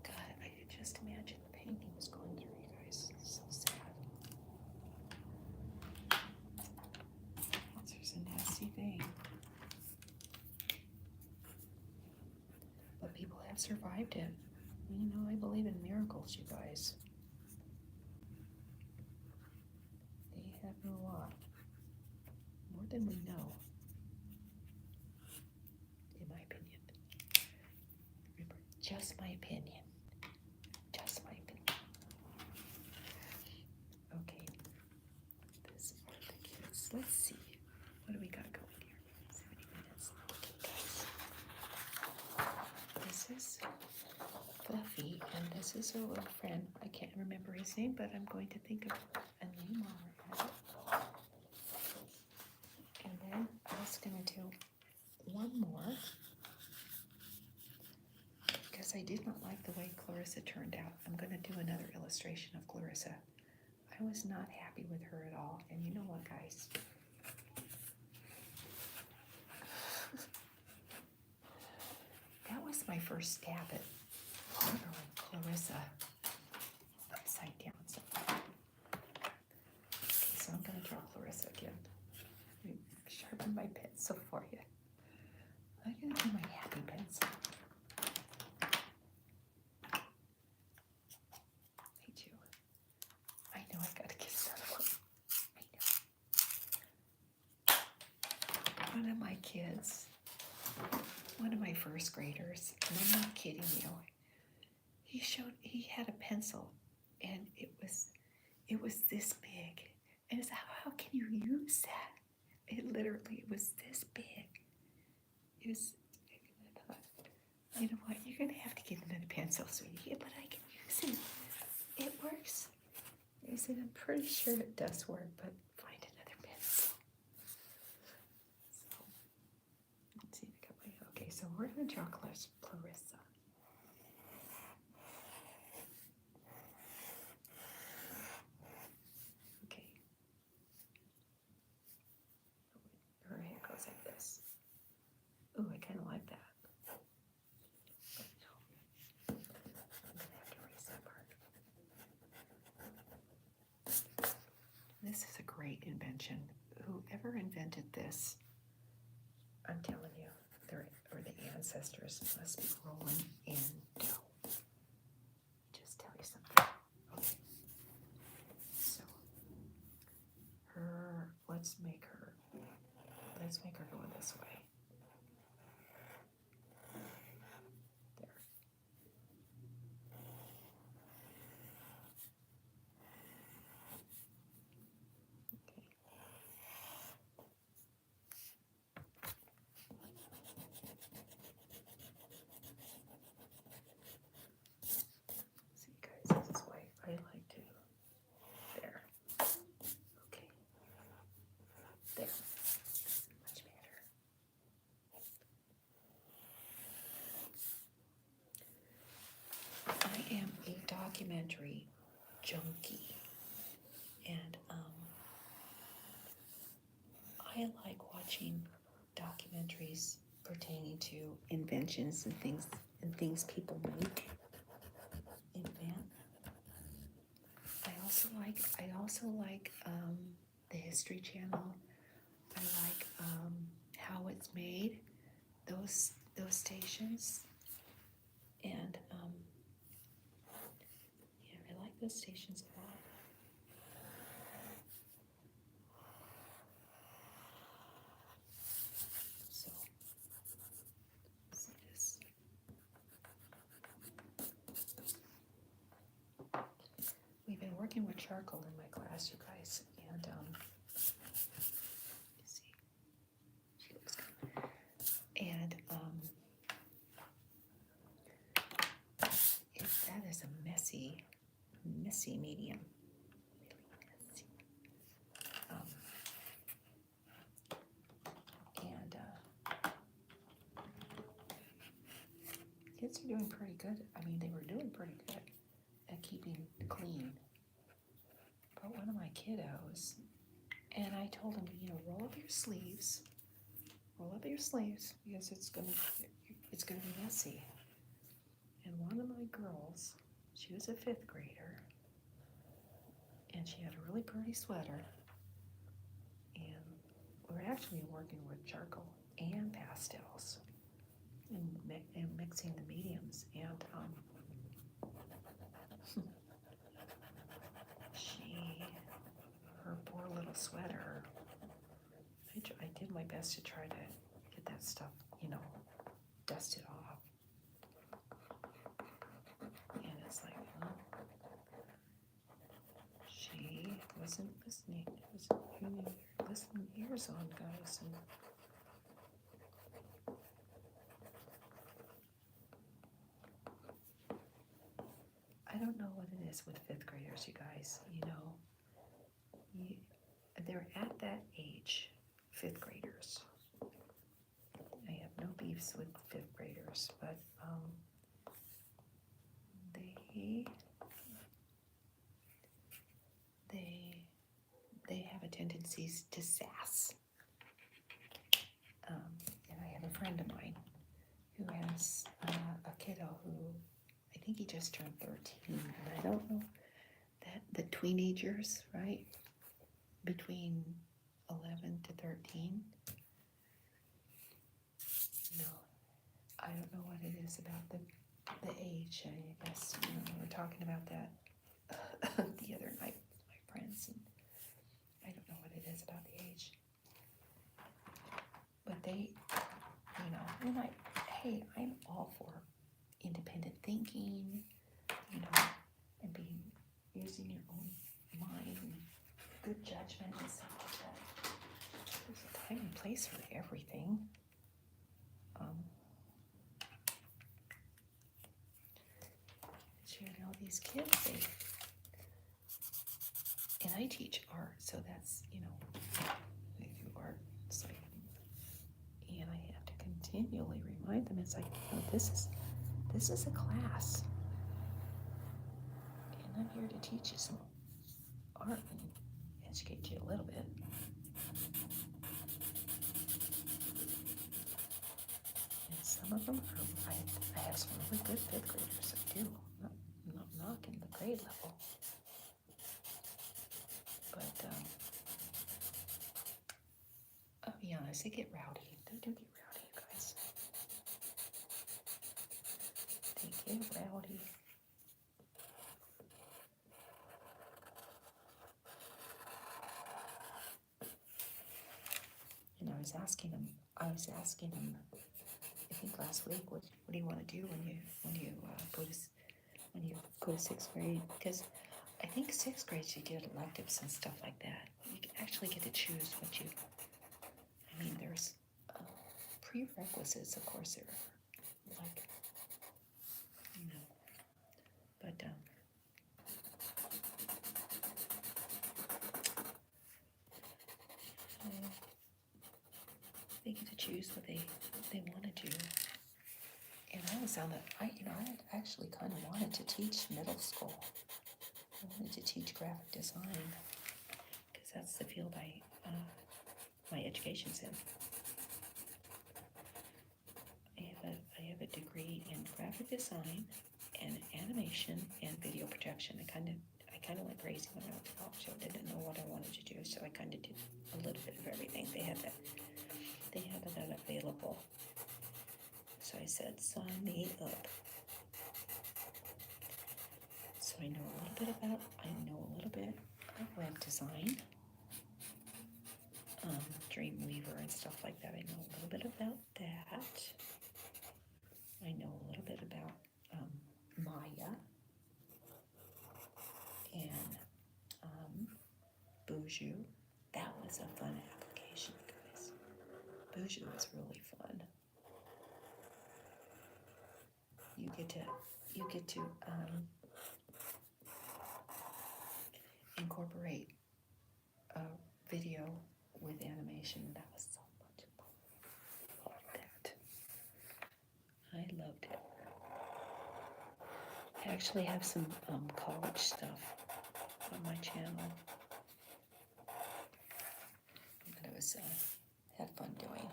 God, I could just imagine the pain he was going through, you guys. It's so sad. Cancer's a nasty thing. But people have survived it. You know, I believe in miracles, you guys. They happen a lot. More than we know. In my opinion. Remember, just my opinion. Just my opinion. Okay. This are the kids. Let's see. What do we got going here? 70 minutes. Okay, guys. This is Fluffy, and this is her little friend. I can't remember his name, but I'm going to think of a name while we're at it. And then I was going to do one more, because I did not like the way Clarissa turned out. I'm going to do another illustration of Clarissa. I was not happy with her at all. And you know what, guys? That was my first stab at drawing Clarissa upside down. So, okay, so I'm going to draw Clarissa again. Let me sharpen my pencil for you. I'm going to do my happy pencil. Hey, Jew. I know I got to get another one. I know. One of my kids, one of my first graders, and I'm not kidding you, he had a pencil, and it was this big. And it's how can you use that? It literally was this big. It was, I thought, you know what, you're gonna have to get another pencil, sweetie, but I can use it. It works. I said, I'm pretty sure it does work, but find another pencil. So, let's see, I got my, okay, so we're gonna draw Clarissa. Okay. Her hair goes like this. Ooh, I kind of like that. But no, I'm gonna have to erase that part. This is a great invention. Whoever invented this, I'm telling you, the ancestors must be rolling in dough. Just tell you something. Okay. So, let's make her go this way. There. Okay. See, guys, this is why I like to. There. Okay. There. Much better. I am a documentary junkie, and I like watching documentaries pertaining to inventions and things people make, invent. I also like the History Channel. I like how it's made, those stations, and yeah, I like those stations a lot. So, see this. We've been working with charcoal in my class, you guys, and you see, she looks good. And that is a messy medium. Really messy. And kids are doing pretty good. I mean, they were doing pretty good at keeping clean. But one of my kiddos, and I told him, roll up your sleeves because it's gonna be messy. And one of my girls, she was a 5th grader, and she had a really pretty sweater, and we're actually working with charcoal and pastels and mixing the mediums, and best to try to get that stuff, dusted off. And it's like, well, she wasn't listening. It was, you need your listening ears on, guys. And I don't know what it is with fifth graders, you guys. They're at that age, fifth graders. I have no beefs with fifth graders, but they have a tendency to sass. And I have a friend of mine who has a kiddo who, I think he just turned 13, and I don't know that the teenagers, right, between 11 to 13, no, I don't know what it is about the age. I guess, we were talking about that the other night with my friends, and I don't know what it is about the age. But they, and I'm all for independent thinking, and using your own mind and good judgment and stuff like that. There's a time and place for everything. These kids, and I teach art, so that's, they do art, it's like, and I have to continually remind them, it's like, this is a class, and I'm here to teach you some art and educate you a little bit. And some of them I have some really good fifth graders that do. I'm not knocking the grade level, but I'll be honest, they get rowdy. They do get rowdy, you guys. They get rowdy. And I was asking him, I think last week, what do you want to do when you go to sixth grade? Because I think sixth grade you get electives and stuff like that. You actually get to choose what you. There's prerequisites, of course, there are, like, but they get to choose what they want to do. And I was on I actually kind of wanted to teach middle school. I wanted to teach graphic design because that's the field my education's in. I have a degree in graphic design and animation and video production. I kind of went crazy when I went to college. I didn't know what I wanted to do, so I kind of did a little bit of everything. They had that available. So I said, sign me up. So I know a little bit of web design, Dreamweaver and stuff like that. I know a little bit about that. I know a little bit about Maya and Boujou. That was a fun application, guys. Boujou was really fun. You get to incorporate video with animation. That was so much fun. I loved that. I loved it. I actually have some college stuff on my channel that I was had fun doing.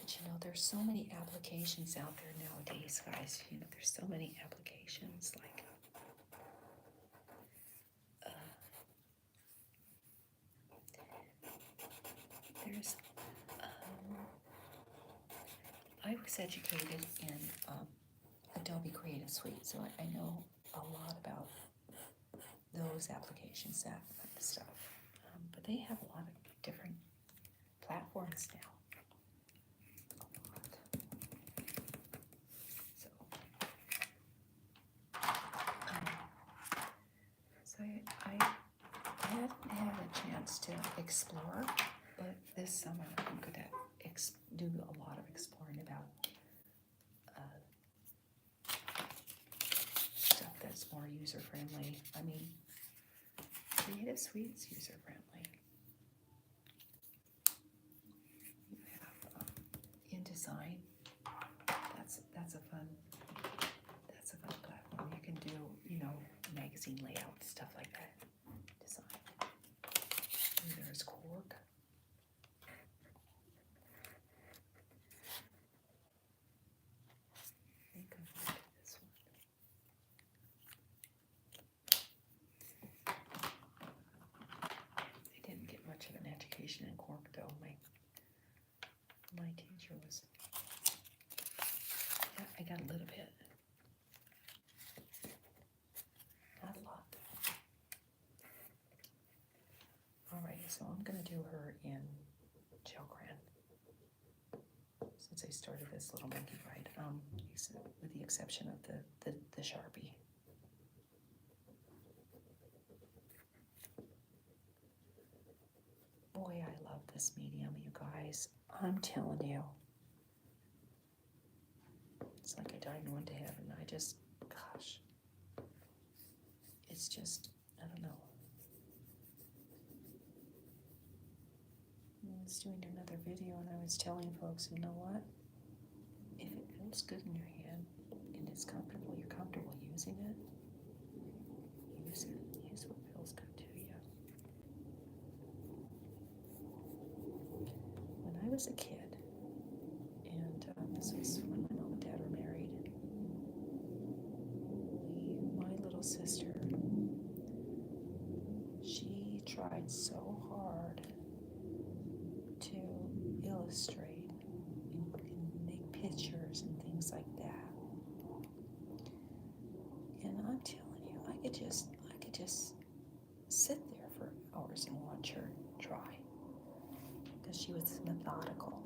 But there's so many applications out there nowadays, guys. There's so many applications, like there's I was educated in Adobe Creative Suite, so I know a lot about those applications, that kind of stuff. But they have a lot of different platforms now. So, so I haven't had a chance to explore, but this summer I'm going to do a lot of exploring about stuff that's more user-friendly. I mean, Creative Suite's user-friendly. You have InDesign. That's a fun platform. You can do, you know, magazine layout, stuff like that. Design. And there's Quark. I think I've looked at this one. I didn't get much of an education in Quark though. My teacher was, yeah, I got a little bit. Not a lot. Alrighty, so I'm gonna do her in gel crayon. Since I started this little monkey ride, with the exception of the Sharpie. Boy, I love this medium, you guys. I'm telling you. It's like I died and went to heaven. Gosh. It's just, I don't know. I was doing another video and I was telling folks, you know what? If it feels good in your hand and it's comfortable, you're comfortable using it, use it. Use what feels good to you. When I was a kid, and this was when my mom and dad were married, my little sister, she tried so hard to illustrate and make pictures and things like that. And I'm telling you, I could just sit there for hours and watch her try. Because she was methodical.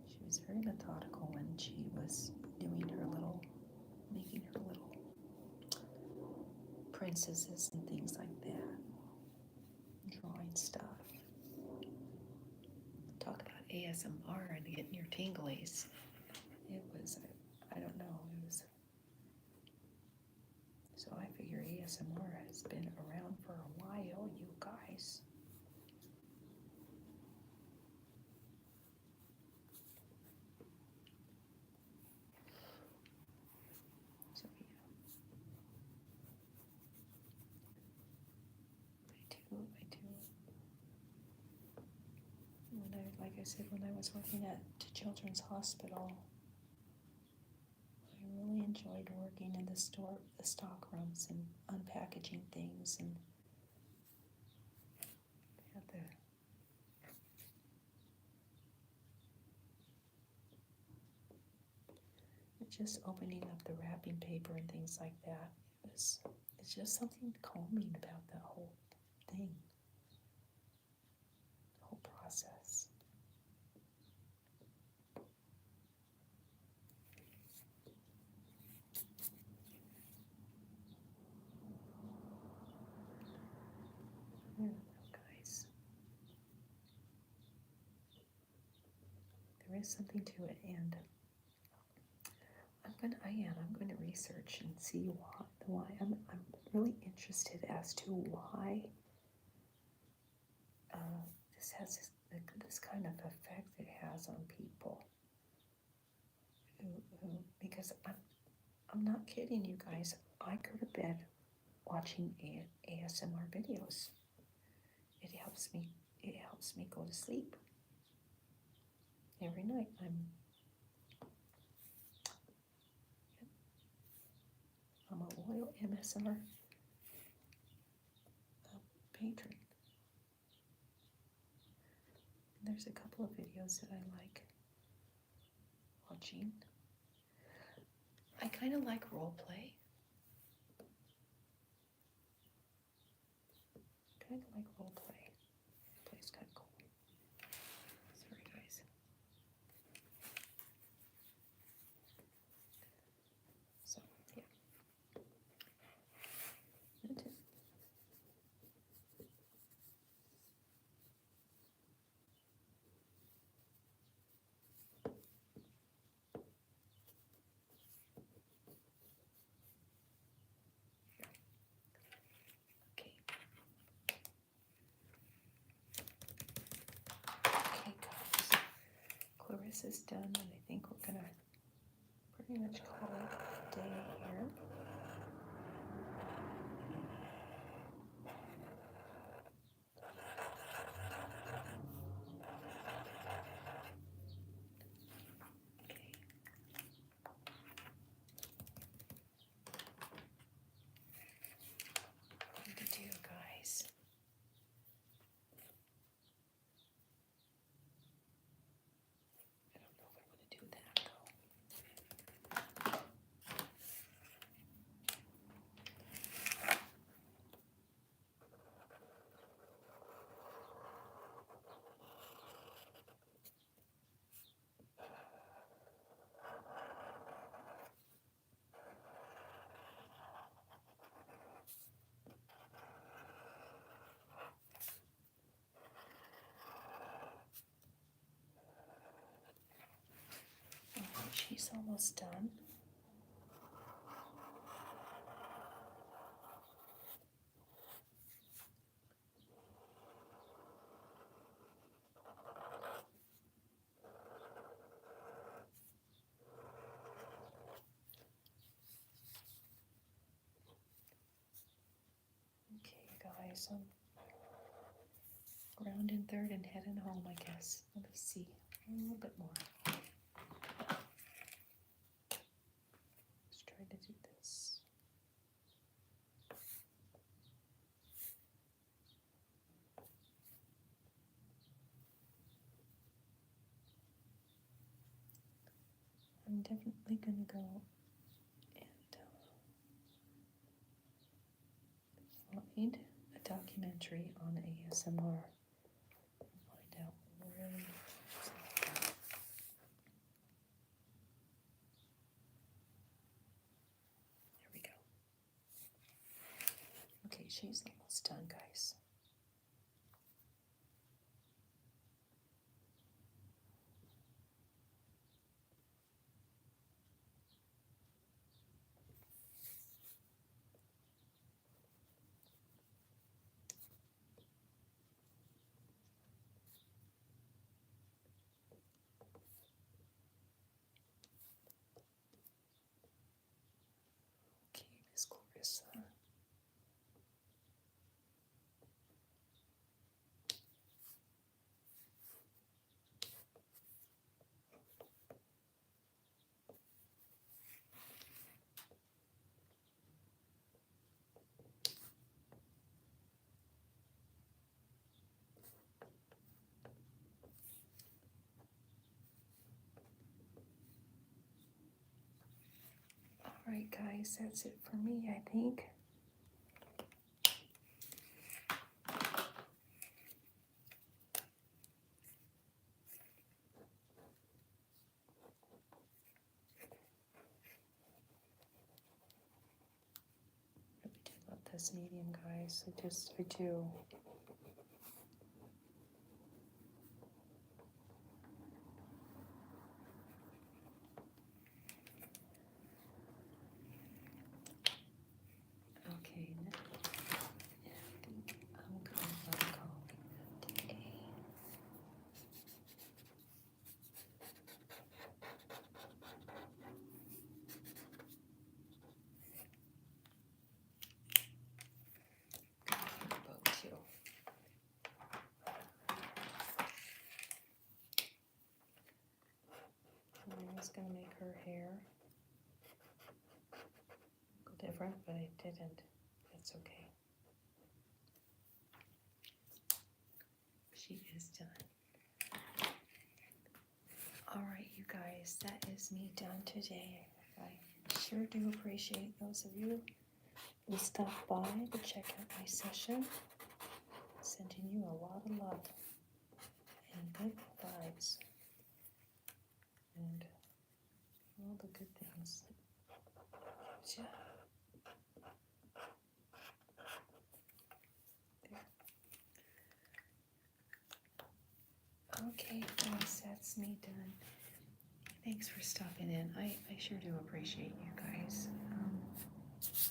She was very methodical when she was doing making her little princesses and things like that. Drawing stuff. Talk about ASMR and getting your tinglies. It was, I don't know, it was. So I figure ASMR has been around for a while, you guys. So yeah. I do. Like I said, when I was working at the Children's Hospital, I really enjoyed working in the stock rooms and unpackaging things, and had just opening up the wrapping paper and things like that. It's just something calming about that whole thing, the whole process. There we go, guys. There is something to it, and I'm going to research and see why. I'm really interested as to why this has this kind of effect it has on people. Because I'm not kidding you guys. I go to bed watching ASMR videos. It helps me go to sleep. Every night I'm a loyal ASMR patron. And there's a couple of videos that I like watching. I kind of like role play. Play's kind of cool. this is done, and I think we're gonna pretty much call it a day here. What to do, guys? I don't know if I want to do that though. Alright, she's almost done. Okay, guys, I'm rounding third and heading home, I guess. Let me see. A little bit more. Let's try to do this. I'm definitely gonna go and find a documentary on ASMR and find out really. There we go. Okay, she's almost done, guys. Okay, Miss Clarissa. Alright, guys, that's it for me, I think. Really do love this medium, guys. I do. Okay, now I think I'm gonna call it a day. Bow too. I was gonna make her hair go different, but I didn't. It's okay. She is done. Alright, you guys, that is me done today. I sure do appreciate those of you who stopped by to check out my session. Sending you a lot of love and good vibes and all the good things. Yeah. Okay, guys, that's me done. Thanks for stopping in. I sure do appreciate you guys.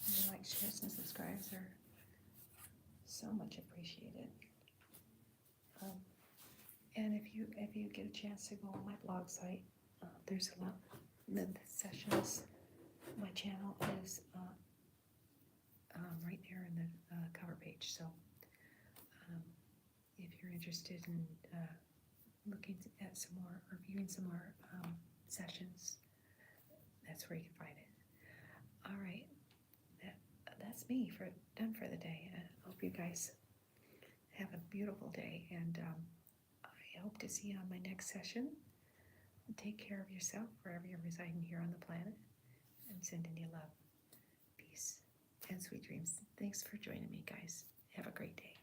Your likes, shares, and subscribes are so much appreciated. And if you get a chance to go on my blog site, there's a lot. The sessions. My channel is right there in the cover page. So if you're interested in looking at some more or viewing some more sessions, that's where you can find it. All right, that's me done for the day. I hope you guys have a beautiful day, and I hope to see you on my next session. Take care of yourself wherever you're residing here on the planet. I'm sending you love, peace, and sweet dreams. Thanks for joining me, guys. Have a great day.